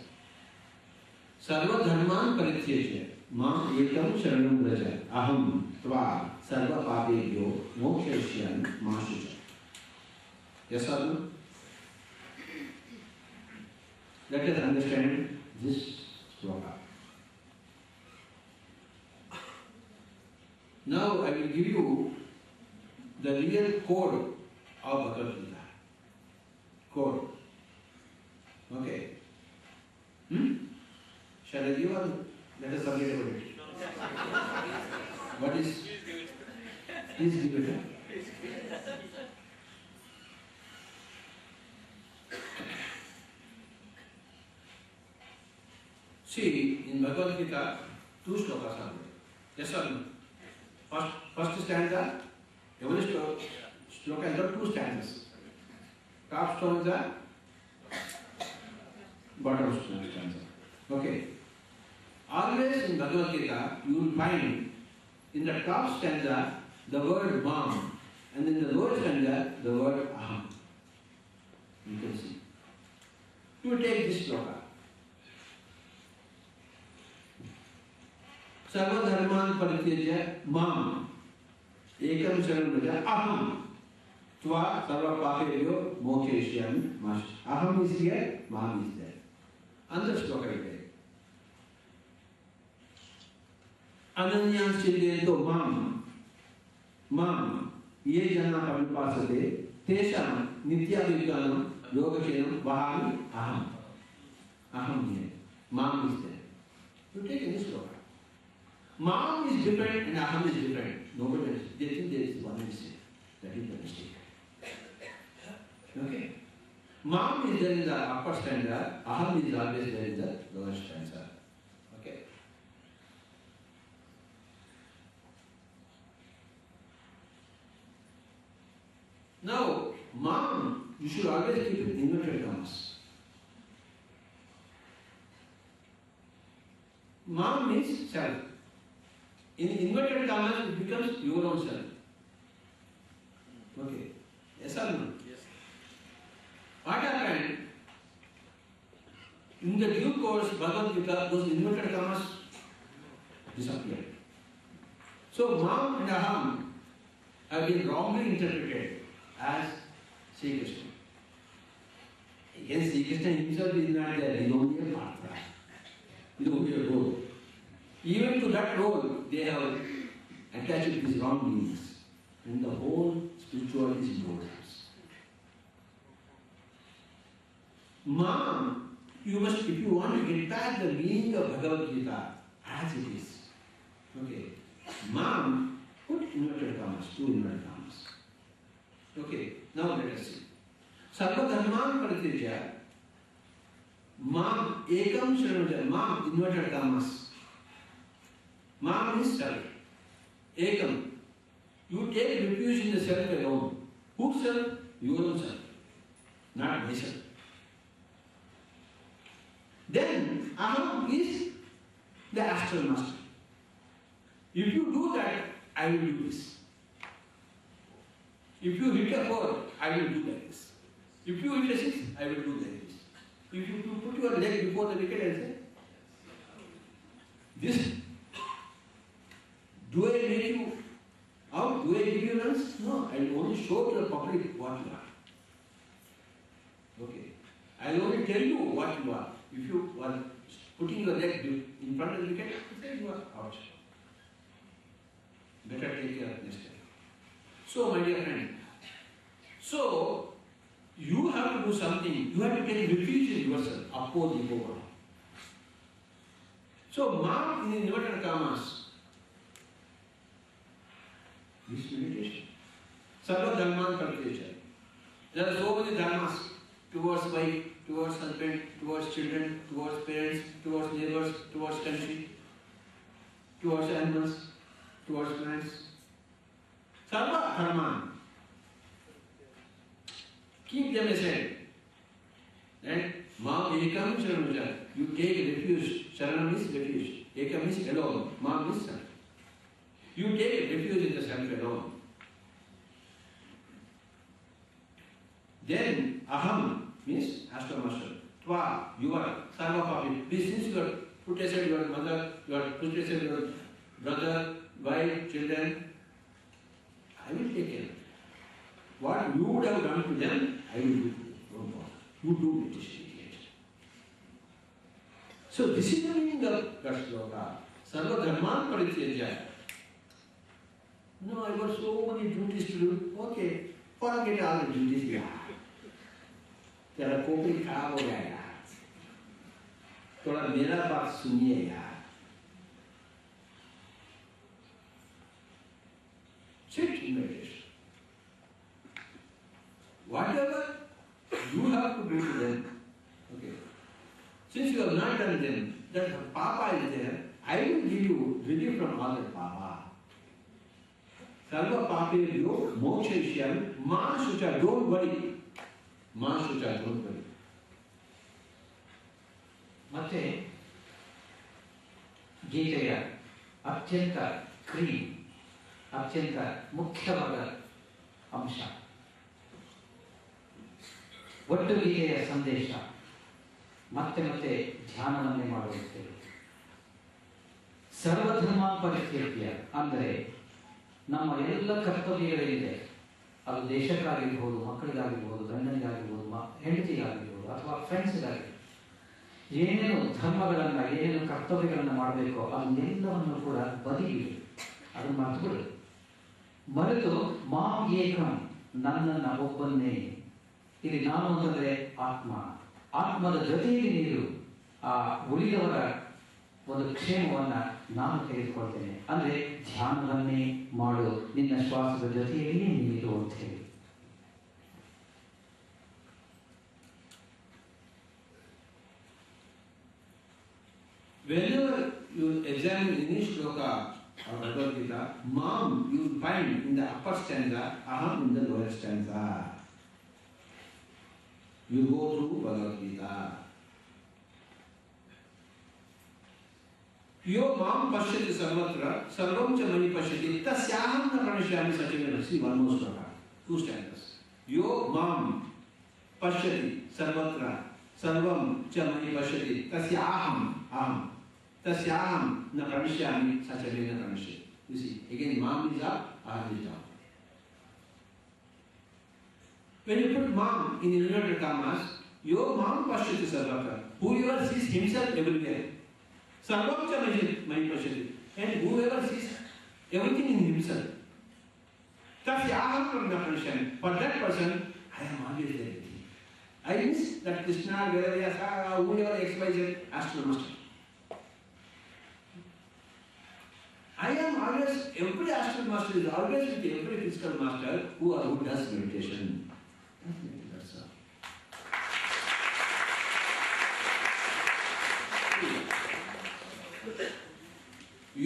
[SPEAKER 3] Sarva Dharman Parityajya Mam Ekam Sharanam Vraja Aham Tva Sarva Papebhyo Mokshayishyami Ma Shucha. Yes or no? Let us understand this shloka. Now I will give you the real code of Bhagavad Gita. Code. Okay? Shall I give or let us forget about it? What is? Please give it. See, in Bhagavad Gita, two shlokas are there. Yes or no? First stanza, every shloka has got two stanzas. Top stanza, bottom stanza. Okay. Always in Bhagavad Gita, you will find in the top stanza the word mam, and in the lower stanza the word aham. You can see. You take this shloka. Sarva dharman parityajya mam. एकम शरणं व्रज अहम त्वा सर्व पापेभ्यो मोक्षयिष्यामि मा अहम is here, mam is there. अंदर श्लोक है अनन्यां चिन्तयन्तो मां ये जनाः पर्युपासते तेषां नित्याभियुक्तानां योगक्षेमं वहामि अहं here, mam is there. You take any sloka. Mam is different and aham is different. Nobody understands. They think there is one mistake. That is the mistake. Okay? Mam is there in the upper stanza, aham is always there in the lower stanza. Okay? Now, mam, you should always keep in inverted commas. Mam means self. In inverted commas, it becomes your own self. Okay. Yes or no?
[SPEAKER 2] Yes.
[SPEAKER 3] What happened? In the due course, Bhagavad Gita, those inverted commas disappeared. So, mam and aham have been wrongly interpreted as Sri Krishna. Again, Sri Krishna himself is not there. He is only a partner. He is only a role. Even to that role, they have attached these wrong meanings. And the whole spirituality is in those hands. Mam, you must, if you want to get back the meaning of Bhagavad Gita as it is, okay, mam, put inverted commas, two inverted commas. Okay, now let us see. Sarva dharman parityajya, mam ekam sharanam, mam inverted commas. Mam is self. Ekam. You take refuge in the self alone. Whose self? Your own self. Not myself. Then aham is the astral master. If you do that, I will do this. If you hit a 4, I will do like this. If you hit a 6, I will do like this. If you put your leg before the wicket and say, this, do I make you out? Do I give you runs? No, I will only show to the public what you are. Okay. I will only tell you what you are. If you are putting your leg in front of the wicket, then you are out. Better take care of next time. So, my dear friend, so you have to do something. You have to take refuge in yourself, oppose the ego. So, mark in inverted commas this meditation. Sarva dharman parityajya. There are so many dharmas towards wife, towards husband, towards children, towards parents, towards neighbors, towards country, towards animals, towards friends. Sarva dharman. Keep them aside. And mam ekam sharanam. You take refuge. Sharanam is refuge. Ekam is alone. Mam is self. You take refuge in the self alone. Then aham means astral master. Tva, you are sarva papi. Since you are put aside your mother, you are put aside your brother, wife, children, I will take care. What you would have done to them, I will do. Don't bother. You do meditation. So this is the meaning of that sloka. Sarva dharman parityajya. No, I got so many duties to do. Okay, forget all the duties you have. तेरा कोपरी खराब हो गया यार. थोड़ा मेरा बात सुनिए यार. Sit in meditation. Whatever you have to do to them, okay. Since you have not done them, that papa is there. I will give you relief from all that papa. Sarva papebhyo mokshayishyami ma shucha, don't worry. Ma shucha, don't worry.
[SPEAKER 1] ಮತ್ತೆ ಗೀತೆಯ ಅತ್ಯಂತ ಅತ್ಯಂತ ಮುಖ್ಯವಾದ ಅಂಶ ಒಟ್ಟು ಗೀತೆಯ ಸಂದೇಶ ಮತ್ತೆ ಮತ್ತೆ ಧ್ಯಾನವನ್ನೇ ಮಾಡುತ್ತೇವೆ. ಸರ್ವಧರ್ಮ ಪರಿತ್ಯಜ್ಯ ಅಂದರೆ ನಮ್ಮ ಎಲ್ಲ ಕರ್ತವ್ಯಗಳೇನಿದೆ, ಅದು ದೇಶಕ್ಕಾಗಿರ್ಬೋದು, ಮಕ್ಕಳಿಗಾಗಿರ್ಬೋದು, ಗಂಡನಿಗಾಗಿರ್ಬೋದು, ಹೆಂಡತಿಗಾಗಿರ್ಬೋದು, ಅಥವಾ ಫ್ರೆಂಡ್ಸ್ಗಾಗಿರ್ಬೋದು, ಏನೇನು ಧರ್ಮಗಳನ್ನು, ಏನೇನು ಕರ್ತವ್ಯಗಳನ್ನು ಮಾಡಬೇಕೋ ಅದನ್ನೆಲ್ಲವನ್ನು ಕೂಡ ಬದಿಗಿಡಿ, ಅದನ್ನು ಮರೆತುಬಿಡು. ಮರೆತು ಮಾಂ ಏಕಂ, ನನ್ನನ್ನು ಒಬ್ಬನ್ನೇ. ಇಲ್ಲಿ ನಾನು ಅಂತಂದರೆ ಆತ್ಮ, ಆತ್ಮದ ಜೊತೆಯಲ್ಲಿ ನೀರು, ಆ ಉಳಿದವರ ಒಂದು ಕ್ಷೇಮವನ್ನು ನಾನು ತೆಗೆದುಕೊಳ್ತೇನೆ. ಅಂದರೆ ಧ್ಯಾನವನ್ನೇ ಮಾಡು, ನಿನ್ನ ಶ್ವಾಸದ ಜೊತೆಯಲ್ಲಿಯೇ ನೀರು ಅಂತ ಹೇಳಿ.
[SPEAKER 3] Whenever you examine any shloka or Bhagavad Gita, Mam you find in the upper stanza, Aham in the lower stanza. You go through Bhagavad Gita. Yo Mam pashyati sarvatra, sarvam cha mani pashyati, tasyaham na pranashyami sachivena. See one more shloka, 2 stanzas. Yo Mam pashyati sarvatra, sarvam cha mani pashyati, tasyaham, aham. Tasyaham na pranishyami sachavena pranashyati. You see, again Mam is up, Aham is down. When you put Mam in inverted commas, Yo Mam pashyati sarvatra, whoever sees himself everywhere. Sarvam cha mani pashyati, and whoever sees everything in himself. Tasyaham na pranashyami. For that person, I am always there. I miss that Krishna, Vedayasa, whoever XYZ, astral master. I am always, every astral master is always with every physical master who does meditation. That's all.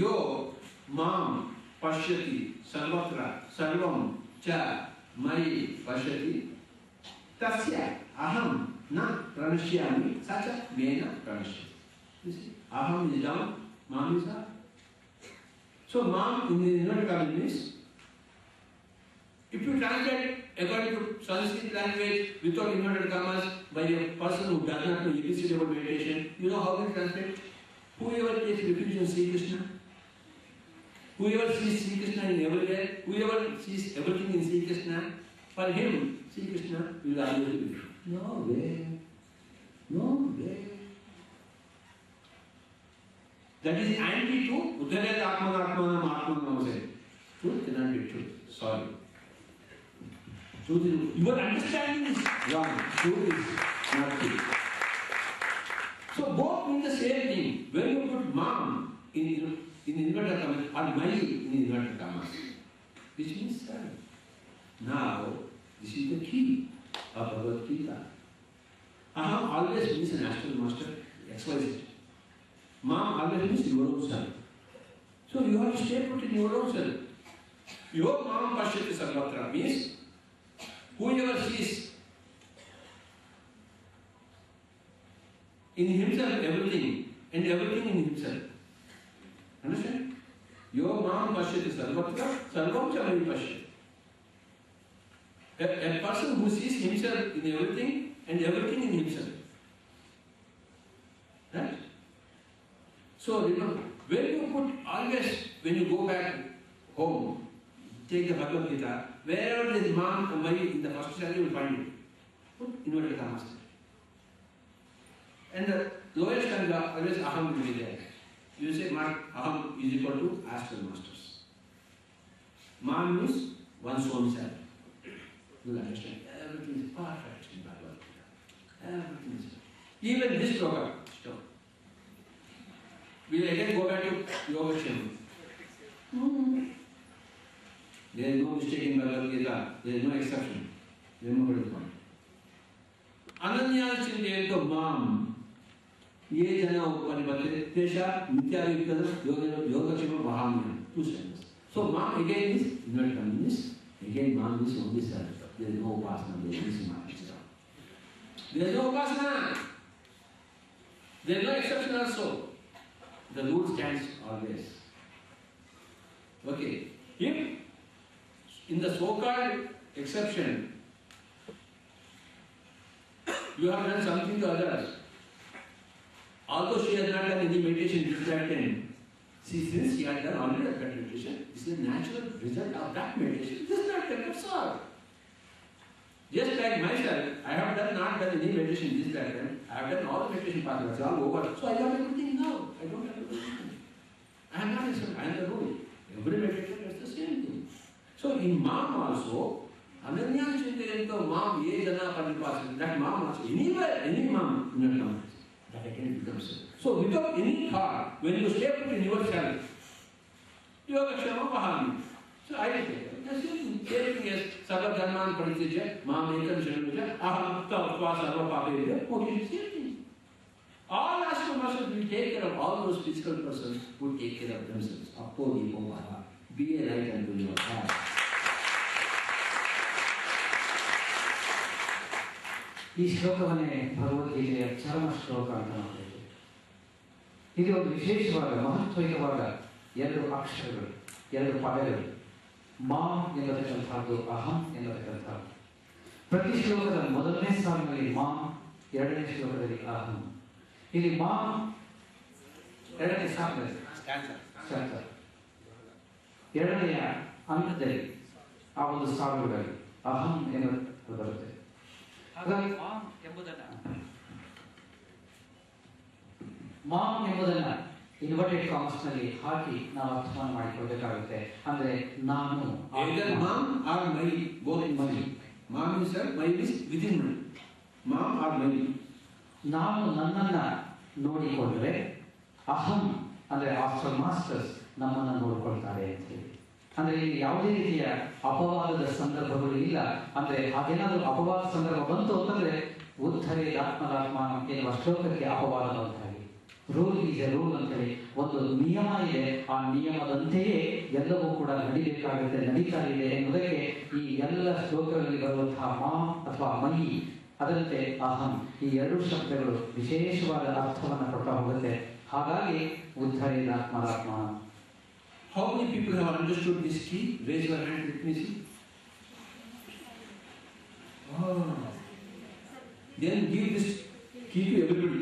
[SPEAKER 3] Yo Mam pashyati sarvatra sarvam cha mani pashyati tasya aham na pranashyami sacha mena pranashyati. You see, aham is down, Mam is up. So Mam in the inverted commas means, if you translate according to Sanskrit language without inverted commas by a person who does not know ABC about meditation, you know how to translate? Whoever takes refuge in Sri Krishna, whoever sees Sri Krishna in everywhere, whoever sees everything in Sri Krishna, for him Sri Krishna will always be true. No way. No way. That is anti to Uttaret Atmana Atmanam Atmanam said. Truth cannot be true. Sorry. Truth is, your understanding is wrong. Truth is not true. So both mean the same thing. When you put Mam in inverted commas or Mai in inverted commas, which means servant. Now, this is the key of Bhagavad Gita. Aham always means an astral master, XYZ. Mam always means your own self. So you have to stay put in your own self. Your Mam pashyati sarvatra means whoever sees in himself everything and everything in himself. Understand? Your Mam pashyati sarvatra sarvam cha mani pashyati. A person who sees himself in everything and everything in himself. Right? So remember, when you put always, when you go back home, take the Bhagavad Gita, wherever there is Mam and Mai in the first stanza, you will find it. Put inverted commas. And the lower stanza, always Aham will be there. You say Aham is equal to astral masters. Mam means one's own self. You will understand. Everything is perfect in Bhagavad Gita. Everything is perfect. Even this program. Stop. We will again go back to Yogakshema. There is no mistake in Bhagavad Gita. There is no exception. Remember this point. Ananya Chintayanto Mam Ye Jana Upanipate Tesha Nityayuktada Yogakshema Mahamya. 2 sentences. So Mam again is inverted commas. Again Mam is only self. There is no upasana. There is no upasana. There is no upasana. There is no exception also. The rule stands always. Okay. If in the so-called exception you have done something to others, although she has not done any meditation till that time, See, since he had done already that meditation, this is a natural result of that meditation. This lifetime, that's all. Just like myself, I have not done any meditation this lifetime. I have done all the meditation paths, it's all over. So I got everything now. I don't have to do anything. I am not a I am the rule. Every meditation does the same thing. So in Mam also, Ananya Chintayanto Mam Ye Jana Paripasan, that Mam also, anywhere, any Mam in your life, that again becomes. So without any thought, when you stay put in yourself, you have a Shama Pahami. So I take it. Everything is Sarva Dharman Paritija, Mam Ekam Shanamija, Aham Tavva Sarva Papeja, okay, it's the same thing. All ashramasters will take care of all those physical persons who take care of themselves. Appo Dipo Maha. Be a light unto your heart.
[SPEAKER 1] ಈ ಶ್ಲೋಕವನ್ನೇ ಭಗವದ್ಗೀತೆಯ ಚರಮ ಶ್ಲೋಕ ಅಂತ ನಾವು ಹೇಳ್ತೀವಿ. ಇದು ಒಂದು ವಿಶೇಷವಾದ ಮಹತ್ವಯುತವಾದ ಎರಡು ಅಕ್ಷರಗಳು, ಎರಡು ಪದಗಳು. ಮಾಂ ಎಂಬತಕ್ಕಂಥದ್ದು, ಅಹಂ ಎಂಬತಕ್ಕಂಥದ್ದು. ಪ್ರತಿ ಶ್ಲೋಕದ ಮೊದಲನೇ ಸಾಲಿನಲ್ಲಿ ಮಾಂ, ಎರಡನೇ ಶ್ಲೋಕದಲ್ಲಿ ಅಹಂ. ಇಲ್ಲಿ ಮಾಂ ಎರಡನೇ ಸಾಲಿನಲ್ಲಿ ಎರಡನೆಯ ಹಂತದಲ್ಲಿ ಆ ಒಂದು ಸಾಲುಗಳಲ್ಲಿ ಅಹಂ ಎಂಬುದು ಬರುತ್ತೆ. ಹಾಗಾಗಿ ಮಾಂ ಎಂಬುದನ್ನ ಇನ್ವರ್ಟೆಡ್ ಕಾಮರ್ಸ್ ನಲ್ಲಿ ಹಾಕಿ ನಾವು ಅರ್ಥವನ್ನು ಮಾಡಿಕೊಳ್ಬೇಕಾಗುತ್ತೆ. ಅಂದ್ರೆ ನಾನು
[SPEAKER 3] ಮಾಂ ಆರ್ ಮೈ, ಬೋತ್ ಮೈ. ಮಾಂ ಇಸ್ ಮೈ ಇಸ್ ವಿದಿನ್ ಮೈ. ಮಾಂ ಆರ್ ಮೈ.
[SPEAKER 1] ನಾನು ನನ್ನನ್ನ ನೋಡಿಕೊಂಡ್ರೆ, ಅಹಂ ಅಂದ್ರೆ ಆಸ್ಟ್ರಲ್ ಮಾಸ್ಟರ್ಸ್ ನಮ್ಮನ್ನ ನೋಡ್ಕೊಳ್ತಾರೆ ಅಂತ ಹೇಳಿ. ಅಂದ್ರೆ ಇಲ್ಲಿ ಯಾವುದೇ ರೀತಿಯ ಅಪವಾದದ ಸಂದರ್ಭಗಳು ಇಲ್ಲ. ಅಂದ್ರೆ ಹಾಗೇನಾದ್ರೂ ಅಪವಾದ ಸಂದರ್ಭ ಬಂತು ಅಂತಂದ್ರೆ ಉದ್ಧರೇ ಆತ್ಮದಾತ್ಮ ಎನ್ನುವ ಶ್ಲೋಕಕ್ಕೆ ಅಪವಾದ ಅಂತ ಹೇಳಿ. ರೂಲ್ ಈಸ್ ಎ ರೂಲ್ ಅಂತ ಹೇಳಿ ಒಂದು ನಿಯಮ ಇದೆ. ಆ ನಿಯಮದಂತೆಯೇ ಎಲ್ಲವೂ ಕೂಡ ನಡಿಬೇಕಾಗುತ್ತೆ, ನಡೀತಾ ಇದೆ ಎನ್ನುವುದಕ್ಕೆ ಈ ಎಲ್ಲ ಶ್ಲೋಕಗಳಲ್ಲಿ ಬರುವಂತಹ ಮಾ ಅಥವಾ ಮಹಿ, ಅದರಂತೆ ಅಹಂ, ಈ ಎರಡು ಶಬ್ದಗಳು ವಿಶೇಷವಾದ ಅರ್ಥವನ್ನು ಕೊಡ್ತಾ ಹೋಗುತ್ತೆ. ಹಾಗಾಗಿ ಉದ್ಧರೇ ಆತ್ಮದಾತ್ಮ.
[SPEAKER 3] How many people have understood this key? Raise your hand, let me see. Oh. Then give this key to everybody.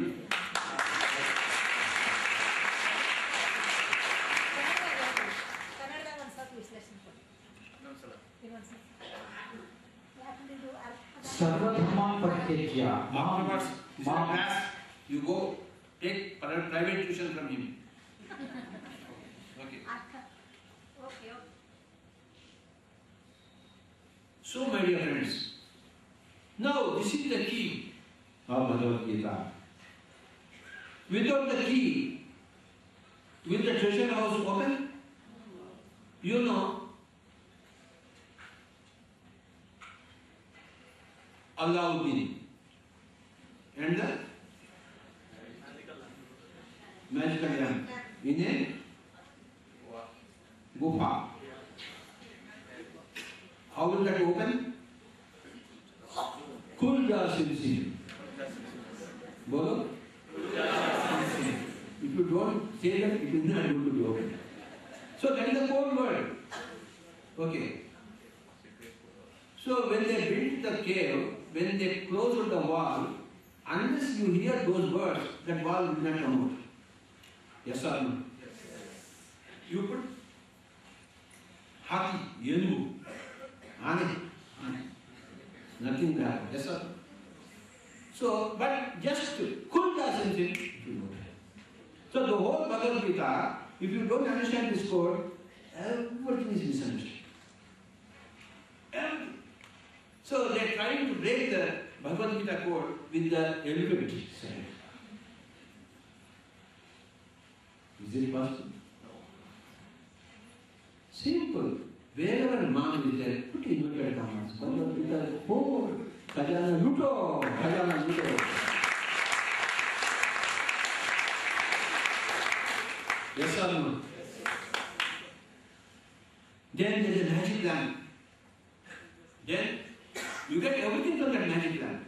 [SPEAKER 1] Sarvadharman Parityajya.
[SPEAKER 3] Afterwards, class, you go take private tuition from him. Okay. So, my dear friends, now this is the key of Bhagavad Gita. Without the key, will the treasure house open? You know, Alauddin and the magical lamp in a Guha. How will that open? Kulja Simsim. Bolo? If you don't say that, it is not going to be open. So that is the code word. Okay. So when they built the cave, when they closed the wall, unless you hear those words, that wall will not come out. Yes or no? Yes. You put Hati, Yenu, Ane, nothing will happen. Yes or no? So, but just Kulja Simsim, you know that. So the whole Bhagavad Gita, if you don't understand this code, everything is misunderstood. Everything. So they are trying to break the Bhagavad Gita code with the elementary side. Is it possible? No. Simple. Wherever Mom is there, put inverted commas. Bhagavad Gita, oh, Khajana Luto, Khajana Luto. Yes or no? Yes. Then there is a magic lamp. Then you get everything from that magic lamp.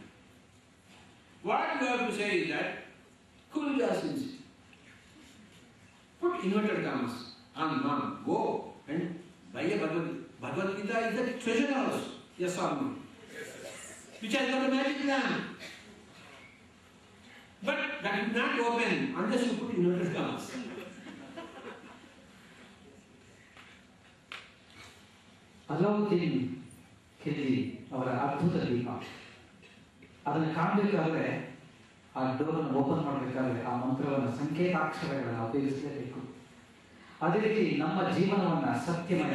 [SPEAKER 3] What you have to say is that, Kulja Simsim. Put inverted commas on Mom. Go and buy a Bhagavad Gita is the treasure house. Yes or no? Yes. Which has got a magic lamp. But that will not open unless you put inverted commas.
[SPEAKER 1] Alauddin Khilji ಅವರ ಅದ್ಭುತ ದೀಪ. ಅದನ್ನು ಕಾಣಬೇಕಾದ್ರೆ ಆ ಡೋರನ್ನು open ಮಾಡಬೇಕಾದ್ರೆ ಆ ಮಂತ್ರವನ್ನು ಸಂಕೇತಾಕ್ಷರಗಳನ್ನು ಉಪಯೋಗಿಸಲೇಬೇಕು. ಅದೇ ರೀತಿ ನಮ್ಮ ಜೀವನವನ್ನ ಸತ್ಯಮಯ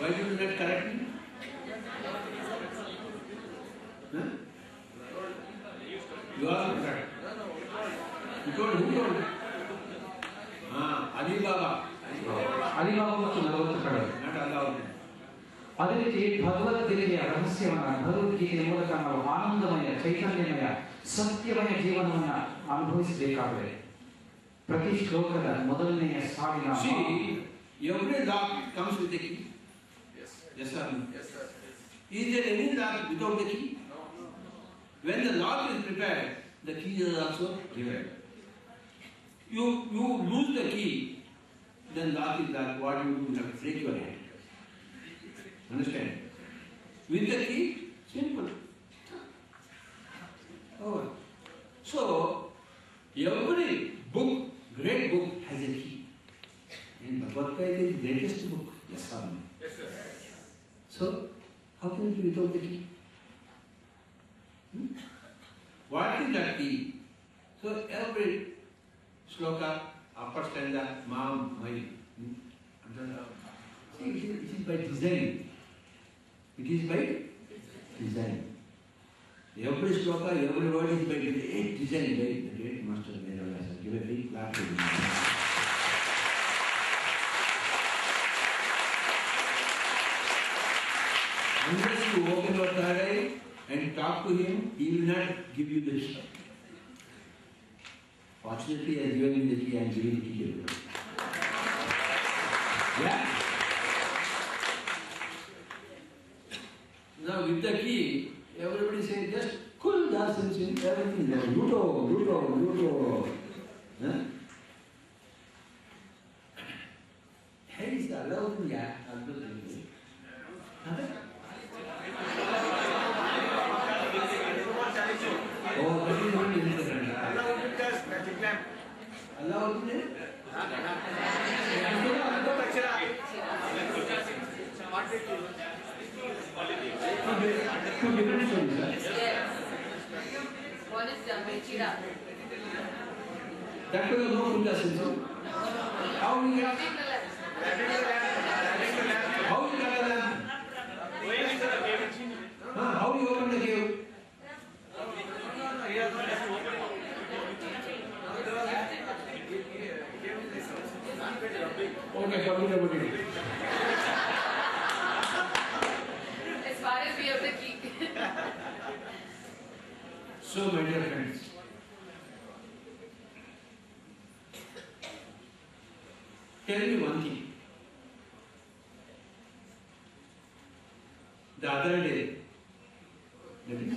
[SPEAKER 3] Why did you not correct me? Huh? You are correct. You told who told? Alibaba.
[SPEAKER 1] Alibaba ಮತ್ತು 40 ಕಡಲು.
[SPEAKER 3] Not Alauddin.
[SPEAKER 1] ಅದೇ ರೀತಿ ಭಗವದ್ಗೀತೆಯ ರಹಸ್ಯವನ್ನ ಭಗವದ್ಗೀತೆಯ ಮೂಲಕ ನಾವು ಆನಂದಮಯ, ಚೈತನ್ಯಮಯ, ಸತ್ಯಮಯ ಜೀವನವನ್ನ ಅನುಭವಿಸಬೇಕಾದರೆ ಪ್ರತಿ ಶ್ಲೋಕದ ಮೊದಲನೆಯ ಸಾಲಿನ
[SPEAKER 3] every lock comes with a key. Yes or no?
[SPEAKER 4] Yes, sir.
[SPEAKER 3] Is there any lock without the key? When the lock is prepared, the key is also prepared. You lose the key, then lock is locked. What you do? You have to break your hand. Understand? With the key, simple. Over. So, every book, great book, has a key. And Bhagavad Gita is the greatest book. Yes or no?
[SPEAKER 4] Yes, sir.
[SPEAKER 3] So, how can it be without the key? What is that key? So, every sloka, upper stanza, Mam, Mai. See, it is by design. It is by design. Every sloka, every word is by great design by the great master Vedavasa. Give a big clap to him. Unless you open your third eye and talk to him, he will not give you the key. Fortunately, I have given him the key, I am giving the key to you. Yeah? Now with the key, everybody says just cool nonsense in everything. Luto. Huh? Hey, is the allowed in yeah? Oh, that is only in the front. Allowed in Two different stories, right?
[SPEAKER 5] Yes. One is Chira.
[SPEAKER 3] That was no full lesson, so how we have how you got a lamp? How you open the cave? Okay, forget about it.
[SPEAKER 5] As far as we have the key.
[SPEAKER 3] So, my dear friends, tell me one thing. The other day, that is,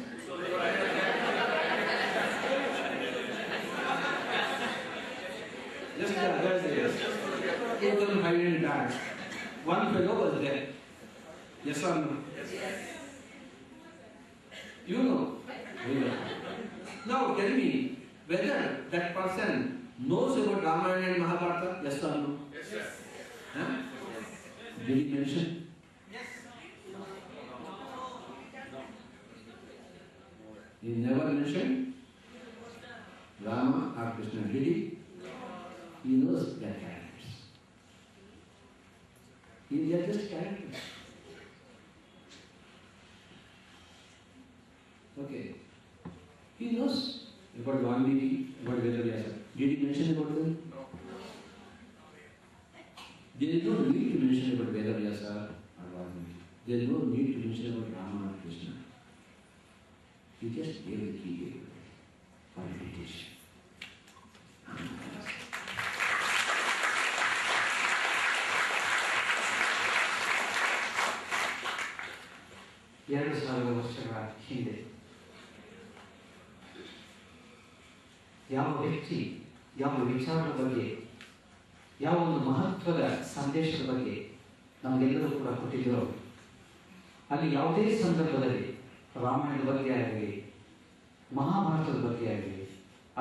[SPEAKER 3] just the other day, 2,500 bags, one fellow was there. Yes or no?
[SPEAKER 5] Yes.
[SPEAKER 3] You know. Now tell me whether that person knows about Ramayana and Mahabharata, yes or no?
[SPEAKER 4] Yes, sir.
[SPEAKER 3] Huh? Did he mention?
[SPEAKER 4] Yes.
[SPEAKER 3] He never mentioned Rama or Krishna, did he? He knows their characters. They are just characters. Okay. He knows about Valmiki, about Vedavyasa. Did he mention about them?
[SPEAKER 4] No.
[SPEAKER 3] There is no need to mention about Vedavyasa or Valmiki. There is no need to mention about Rama or Krishna. He just gave the key for meditation.
[SPEAKER 1] ಎರಡು ಸಾವಿರ ವರ್ಷಗಳ ಹಿಂದೆ ಯಾವ ವ್ಯಕ್ತಿ ಯಾವ ವಿಚಾರದ ಬಗ್ಗೆ ಯಾವ ಒಂದು ಮಹತ್ವದ ಸಂದೇಶದ ಬಗ್ಗೆ ನಮಗೆಲ್ಲರೂ ಕೂಡ ಕೊಟ್ಟಿದ್ದರು. ಅಲ್ಲಿ ಯಾವುದೇ ಸಂದರ್ಭದಲ್ಲಿ ರಾಮಾಯಣದ ಬಗ್ಗೆ ಆಗಲಿ, ಮಹಾಭಾರತದ ಬಗ್ಗೆ ಆಗಲಿ,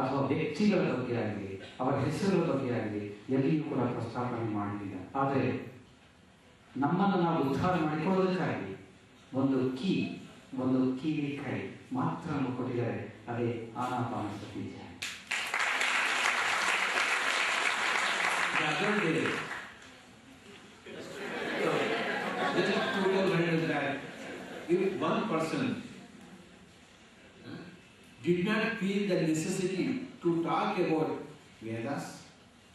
[SPEAKER 1] ಅಥವಾ ವ್ಯಕ್ತಿಗಳ ಬಗ್ಗೆ ಆಗಲಿ, ಅವರ ಹೆಸರುಗಳ ಬಗ್ಗೆ ಆಗಲಿ ಎಲ್ಲಿಯೂ ಕೂಡ ಪ್ರಸ್ತಾಪನೆ ಮಾಡಲಿಲ್ಲ. ಆದರೆ ನಮ್ಮನ್ನು ನಾವು ಉದ್ಧಾರ ಮಾಡಿಕೊಳ್ಳೋದಕ್ಕಾಗಿ ಒಂದು ಕೀಲಿ ಕೈ ಮಾತ್ರ ನಮಗೆ ಕೊಟ್ಟಿದ್ದಾರೆ. ಅದೇ ಆನಾಪಾನಸತಿ ಧ್ಯಾನ.
[SPEAKER 3] If one person did not feel the necessity to talk about Vedas,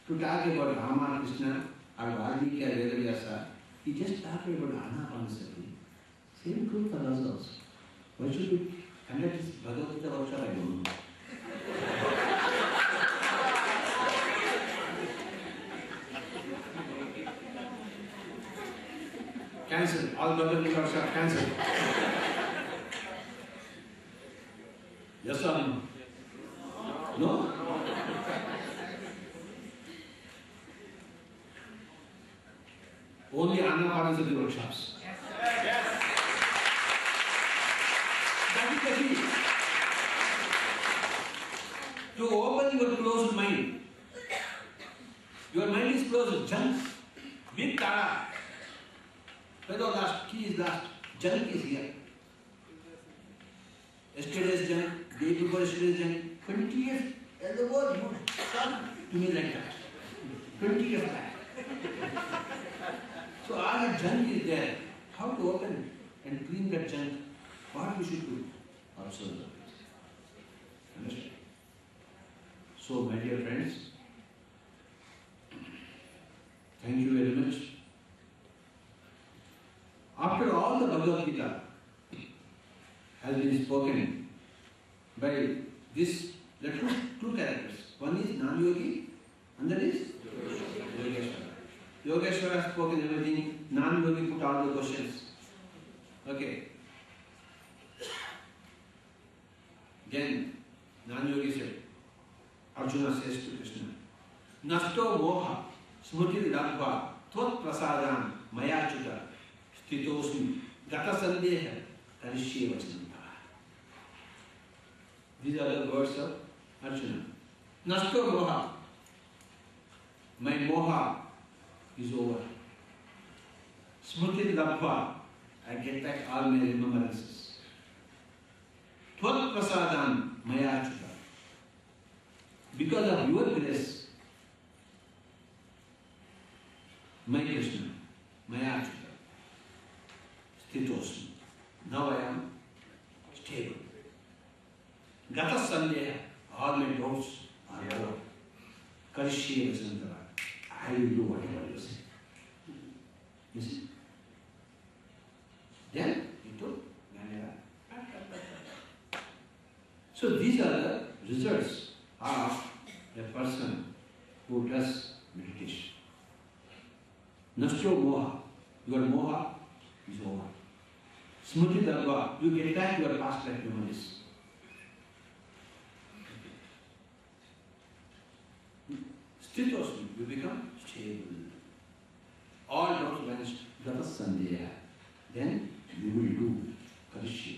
[SPEAKER 3] to talk about Rama, Krishna, or Valmiki or Vedavyasa, he just talked about Anapanasati. Same truth for us also. Why should we conduct this Bhagavad Gita workshop? I don't know. Cancel. All Bhagavad Gita workshop cancel. Yes or no? No? Only Anapanasati workshops. That is the key. To open your closed mind. Your mind is closed. Junk. Big tada. Whether last key is last. Junk is here. Yesterday's junk, day before yesterday's junk, 20 years, as the word you come to me like that. 20 years back. So all that junk is there. How to open and clean that junk? What we should do? Observe the place. Understand? So my dear friends, thank you very much. After all the Bhagavad Gita has been spoken by this, there are two characters. One is non-yogi, and that is Yogeshwara. Yogeshwara has spoken everything, non-yogi put all the questions. Okay. Then non-yogi said, Arjuna says to Krishna, Nasto moha smriti labhva tvat prasadam mayachuta stitosmi gata sandeha karishye vachanantara. These are the words of Arjuna. Nasto moha, my moha is over. Smriti labhva, I get back all my remembrances. Tvat prasadam mayachuta. Because of your grace, my Krishna, mayachuta, stitosmi. Now I am stable. Gata sandeha, all my doubts are over. Karishye vachanantara, I will do whatever you say. You see? Then he told Ganera. So these are the results of a person who does meditation. Nastyo moha, your moha is over. Smriti Dharma, you get back your past life memories. Stitosmi, you become stable. All doubts vanished. Gata sandeha. Then you will do karishye.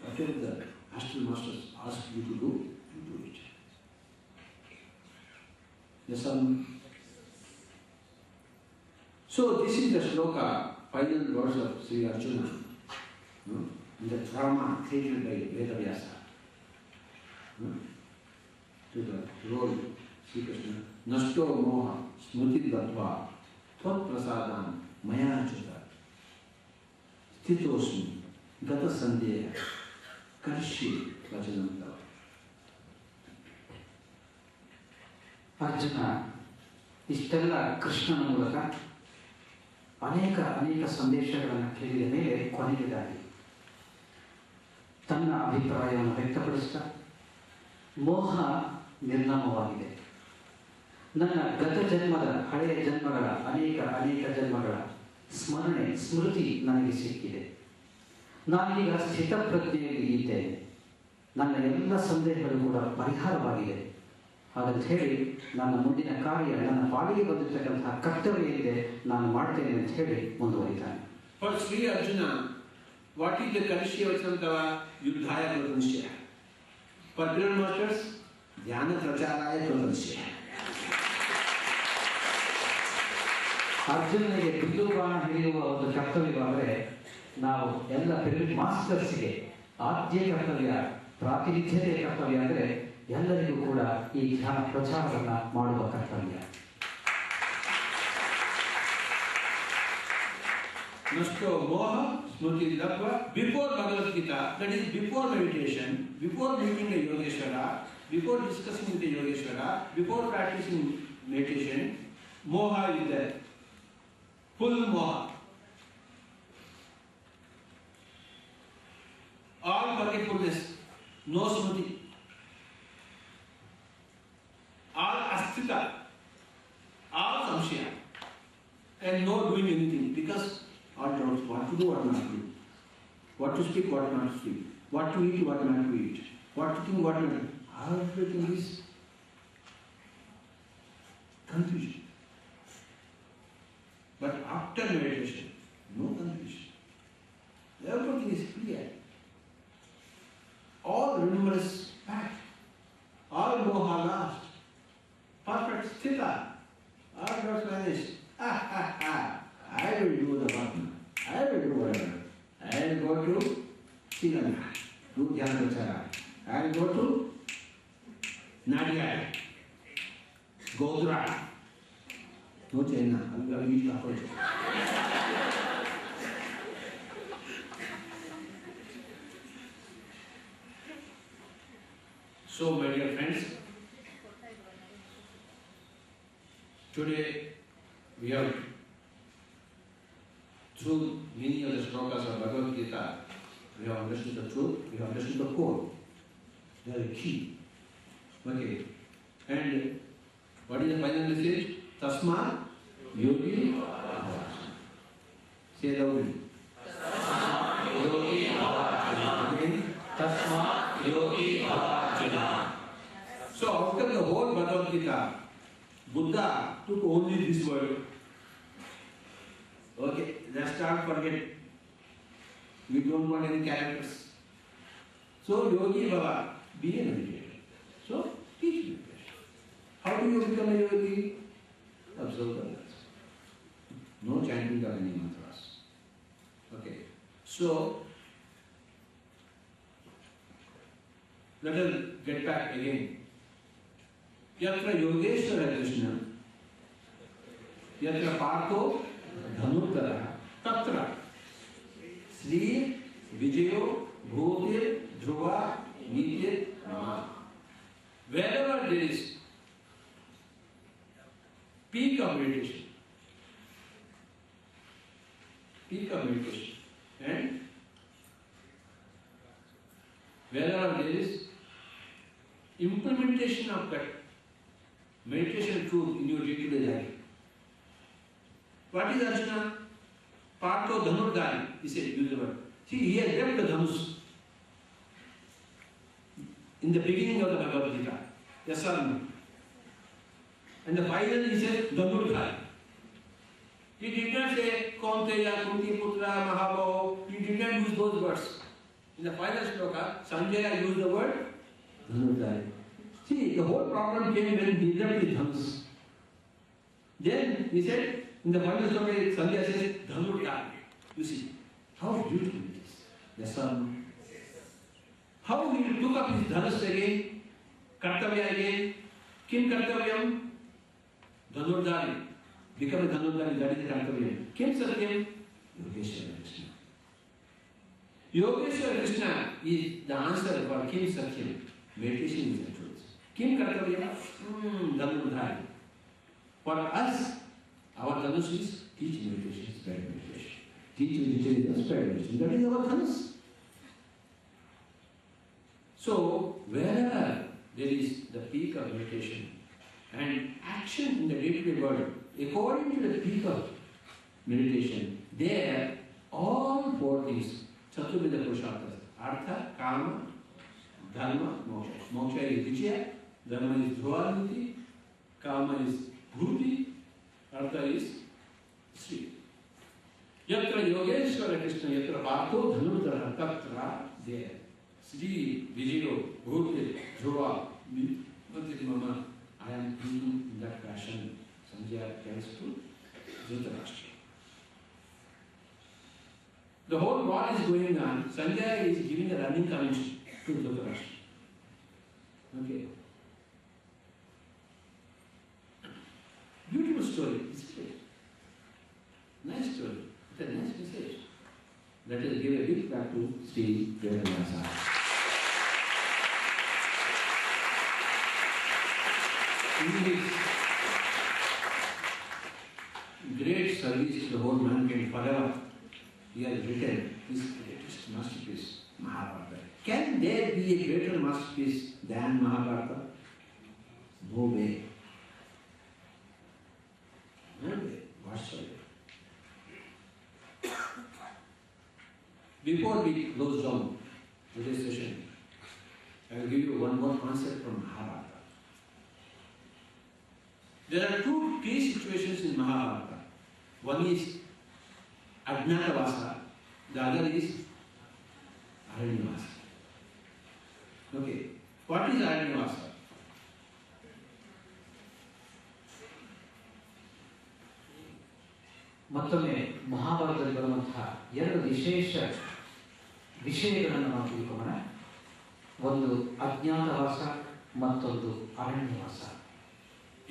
[SPEAKER 3] Whatever the astral masters ask you to do, you do it. Yes, so this is the shloka, final words of Sri Arjuna, in the drama created by Vedavyasa. To the role Sri Krishna, Nasto moha smriti dattva tvat prasadam maya chuta stitosmi gata sandeha karishye vachanantara.
[SPEAKER 1] Arjuna ಇಷ್ಟೆಲ್ಲ ಕೃಷ್ಣನ ಮೂಲಕ ಅನೇಕ ಸಂದೇಶಗಳನ್ನು ಕೇಳಿದ ಮೇಲೆ ಕೊನೆಯದಾಗಿ ತನ್ನ ಅಭಿಪ್ರಾಯವನ್ನು ವ್ಯಕ್ತಪಡಿಸ್ತಾ, ಮೋಹ ನಿರ್ನಾಮವಾಗಿದೆ. ನನ್ನ ಗತ ಜನ್ಮದ ಹಳೆಯ ಜನ್ಮಗಳ ಅನೇಕ ಜನ್ಮಗಳ ಸ್ಮೃತಿ ನನಗೆ ಸಿಕ್ಕಿದೆ. ನಾನೀಗ ಸ್ಥಿತಪ್ರಜ್ಞೆಯಲ್ಲಿ ಇದ್ದೇನೆ. ನನ್ನ ಎಲ್ಲ ಸಂದೇಹಗಳು ಕೂಡ ಪರಿಹಾರವಾಗಿದೆ. ಹಾಗಂತ ಹೇಳಿ ನನ್ನ ಮುಂದಿನ ಕಾರ್ಯ, ನನ್ನ ಪಾಲಿಗೆ ಬಂದಿರತಕ್ಕಂತಹ ಕರ್ತವ್ಯ ಇದೆ, ನಾನು ಮಾಡ್ತೇನೆ ಅಂತ ಹೇಳಿ ಮುಂದುವರಿತಾನೆ.
[SPEAKER 3] For Sri Arjuna, what is the Kalishya Vachanatava? Yuddhaya Pratanshya. For Piran Masters, Dhyana Pracharaya Pratanshya.
[SPEAKER 1] ಅರ್ಜುನನಿಗೆ ಬಿಲ್ಲು ಬಾಣ ಹಿಡಿಯುವ ಒಂದು ಕರ್ತವ್ಯವಾದರೆ, ನಾವು ಎಲ್ಲ ಪಿರಮಿಡ್ ಮಾಸ್ಟರ್ಸ್ಗೆ ಆದ್ಯ ಕರ್ತವ್ಯ, ಪ್ರಾತಿನಿಧ್ಯತೆಯ ಕರ್ತವ್ಯ ಅಂದರೆ ಎಲ್ಲರಿಗೂ ಕೂಡ ಈ ಧ್ಯಾನ ಪ್ರಚಾರವನ್ನು ಮಾಡುವ ಕರ್ತವ್ಯ.
[SPEAKER 3] Nashto Moha Smriti Labha. Before Bhagavad Gita, that is before meditation, before meeting a Yogeshwara, before discussing with the Yogeshwara, before practicing meditation, Moha is there. Full Moha. All forgetfulness, no Smriti. All Asthita, all Samshaya, and no doing anything, because all doubts, what to do, what not to do, what to speak, what not to speak, what to eat, what not to eat, what to think, what not to do. Everything is confusion. But after meditation, no confusion. Everything is clear. All remembrance back. All moha lost. Perfect sthita. All doubts vanished. I will do the work. I will do whatever. I will go to Sri Lanka, do Dhyana Prachara. I will go to Nadia, Godra. No China, I will eat approach. So, my dear friends, today we have, through many of the slokas of Bhagavad Gita, we have understood the truth, we have understood the core. They are the key. Okay. And what is the final message? Tasma Yogi Bhava. Say loudly. Yogi Bhava. Again. Tasma Yogi Bhava. So after the whole Bhagavad Gita, Buddha took only this word. Okay, let's start forget. We don't want any characters. So Yogi Bhava, be a meditator. So teach meditation. How do you become a yogi? Observe the others. No chanting of any mantras. Okay. So let us get back again. Yatra Yogeshwara Krishna, Yatra Partho Dhanurkara, Tatra Sri Vijayo Bhutir Dhruva Nityat Nama. Wherever there is peak of meditation, and wherever there is implementation of that meditation truth in your day-to-day life. What is Arjuna? Partho Dhanurdhari, he said, use the word. See, he has left the Dhanus in the beginning of the Bhagavad Gita. Yes or no? And the final he said, Dhanurdhari. He did not say, Kaunteya, Kunti Putra, Mahabho. He did not use those words. In the final sloka, Sanjaya used the word Dhanurdhari. See, the whole problem came when he left his Dhanus. Then he said, in the final sloka, Sanjaya says, Dhanurdhari. You see, how beautiful it is. Yes or no? How he took up his Dhanus again, Kartavya again. Kim Kartavyam? Dhanurdhari. Become a Dhanurdhari, that is the Kartavyam. Kim Satyam? Yogeshwara Krishna. Yogeshwara Krishna is the answer for Kim Satyam. Meditation is the truth. Kim Kartavyam? Dhanurdhari. For us, our Dhanus is teach meditation, spread meditation. Teach meditation, spread meditation. That is our Dhanus. So, wherever there is the peak of meditation and action in the day-to-day world, according to the peak of meditation, there all four things, Chaturveda Purusharthas, Artha, Kama, Dharma, Moksha. Moksha is Vijaya, Dharma is Dhruvaniti, Kama is Bhuti, Artha is Sri. Yatra Yogeshwara Krishna, Yatra Partho Dhanutara, Tatra, there. Sri, Vijayo, Bhuti, Dhruva, Mama, I am thinking in that fashion. Sanjaya tells to Dhritarashtra. The whole war is going on. Sanjaya is giving a running commentary to Dhritarashtra. Okay. Beautiful story, isn't it? Nice story. It's a nice message. Let us give a big clap to Sri Vedanasa. In his great service to the whole mankind forever, he has written his greatest masterpiece, Mahabharata. Can there be a greater masterpiece than Mahabharata? No way. No way. Whatsoever. Before we close down today's session, I will give you one more concept from Mahabharata. There are two key situations in Mahabharata. One is Ajnatavasa, the other is Aranyavasa. Okay, what is Aranyavasa?
[SPEAKER 1] ಮತ್ತೊಮ್ಮೆ ಮಹಾಭಾರತದಲ್ಲಿ ಬರುವಂತಹ ಎರಡು ವಿಶೇಷ ವಿಷಯಗಳನ್ನು ನಾವು ತಿಳ್ಕೊಳ್ಳೋಣ. ಒಂದು ಅಜ್ಞಾತವಾಸ, ಮತ್ತೊಂದು ಅರಣ್ಯವಾಸ.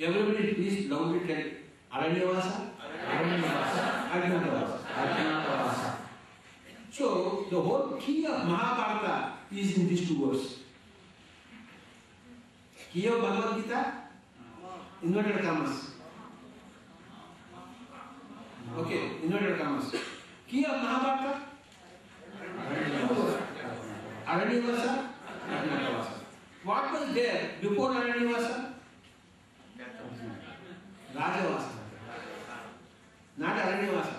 [SPEAKER 3] Everybody please loudly tell Aranyavasa,
[SPEAKER 1] ಅರಣ್ಯವಾಸ,
[SPEAKER 3] Ajnatavasa.
[SPEAKER 1] ಅಜ್ಞಾತವಾಸ.
[SPEAKER 3] So the whole key of Mahabharata is in these two words. Key of Bhagavad Gita, inverted commas. Okay, inverted commas. Key of Mahabharata, Aranyavasa, Ajnatavasa. What was there before Aranyavasa? Rajavasa. Not Aranyavasa.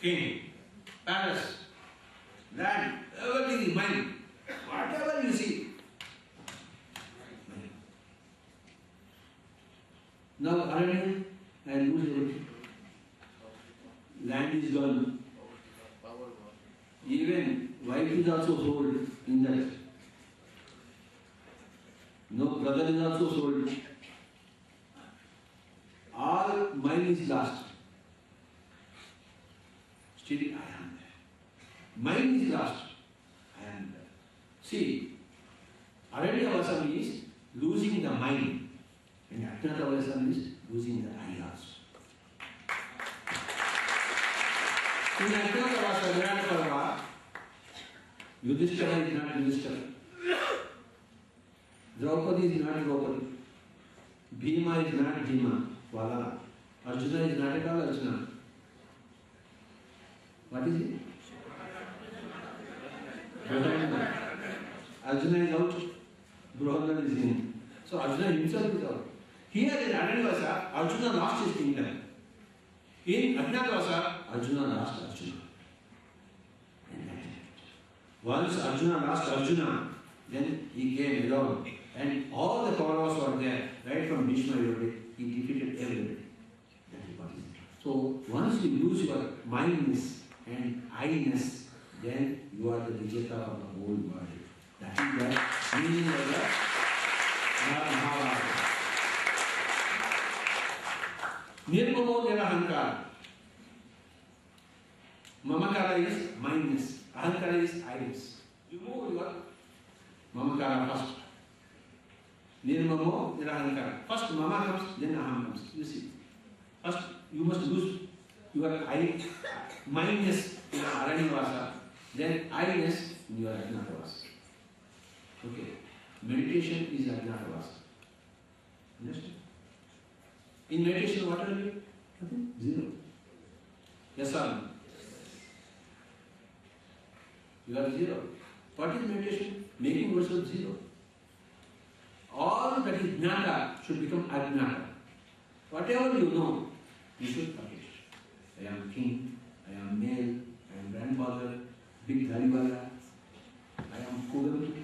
[SPEAKER 3] King, palace, land, everything is mine. Whatever you see. Now Aranya, I lose everything. Land is gone. Even wife is also sold in that. No, brother is also sold. All mine is lost. Still I am there. Mine is lost. I am there. See, Aranyavasa is losing the mind, and Ajnatavasa is losing the I also. In Ajnatavasa, Virat Parva, Yudhishthira is not Yudhishthira. Draupadi is not Draupadi. Bhima is not Bhima. Vala. Arjuna is not at all Arjuna. What is it? Arjuna is out. Brahman is in. So Arjuna himself is out. Here in Aranyavasa, Arjuna lost his kingdom. In Ajnatavasa, Arjuna lost Arjuna. Once Arjuna lost Arjuna, then he came alone. And all the Kauravas were there, right from Bhishma Yogi. He defeated everybody. That is what is it. So once you lose your mindness and I-ness, then you are the Vijeta of the whole world. That is the meaning of the Mahabharata. Nirmamo Nirahankara. Mamakara is mindness. Ahankara is I-ness. Remove your Mamakara first. Nirmamo Nirahankara. First Mama comes, then Aham comes. You see. First you must lose your mindness in Aranyavasa, then I-ness in your Ajnatavasa. Okay. Meditation is Ajnatavasa. Understand? In meditation, what are you? Nothing. Zero. Yes or no? You are zero. What is meditation? Making yourself zero. All that is jnata should become ajnata. Whatever you know, you should forget. I am king, I am male, I am grandfather, big dhariwala, I am Kugal.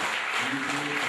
[SPEAKER 1] Thank you.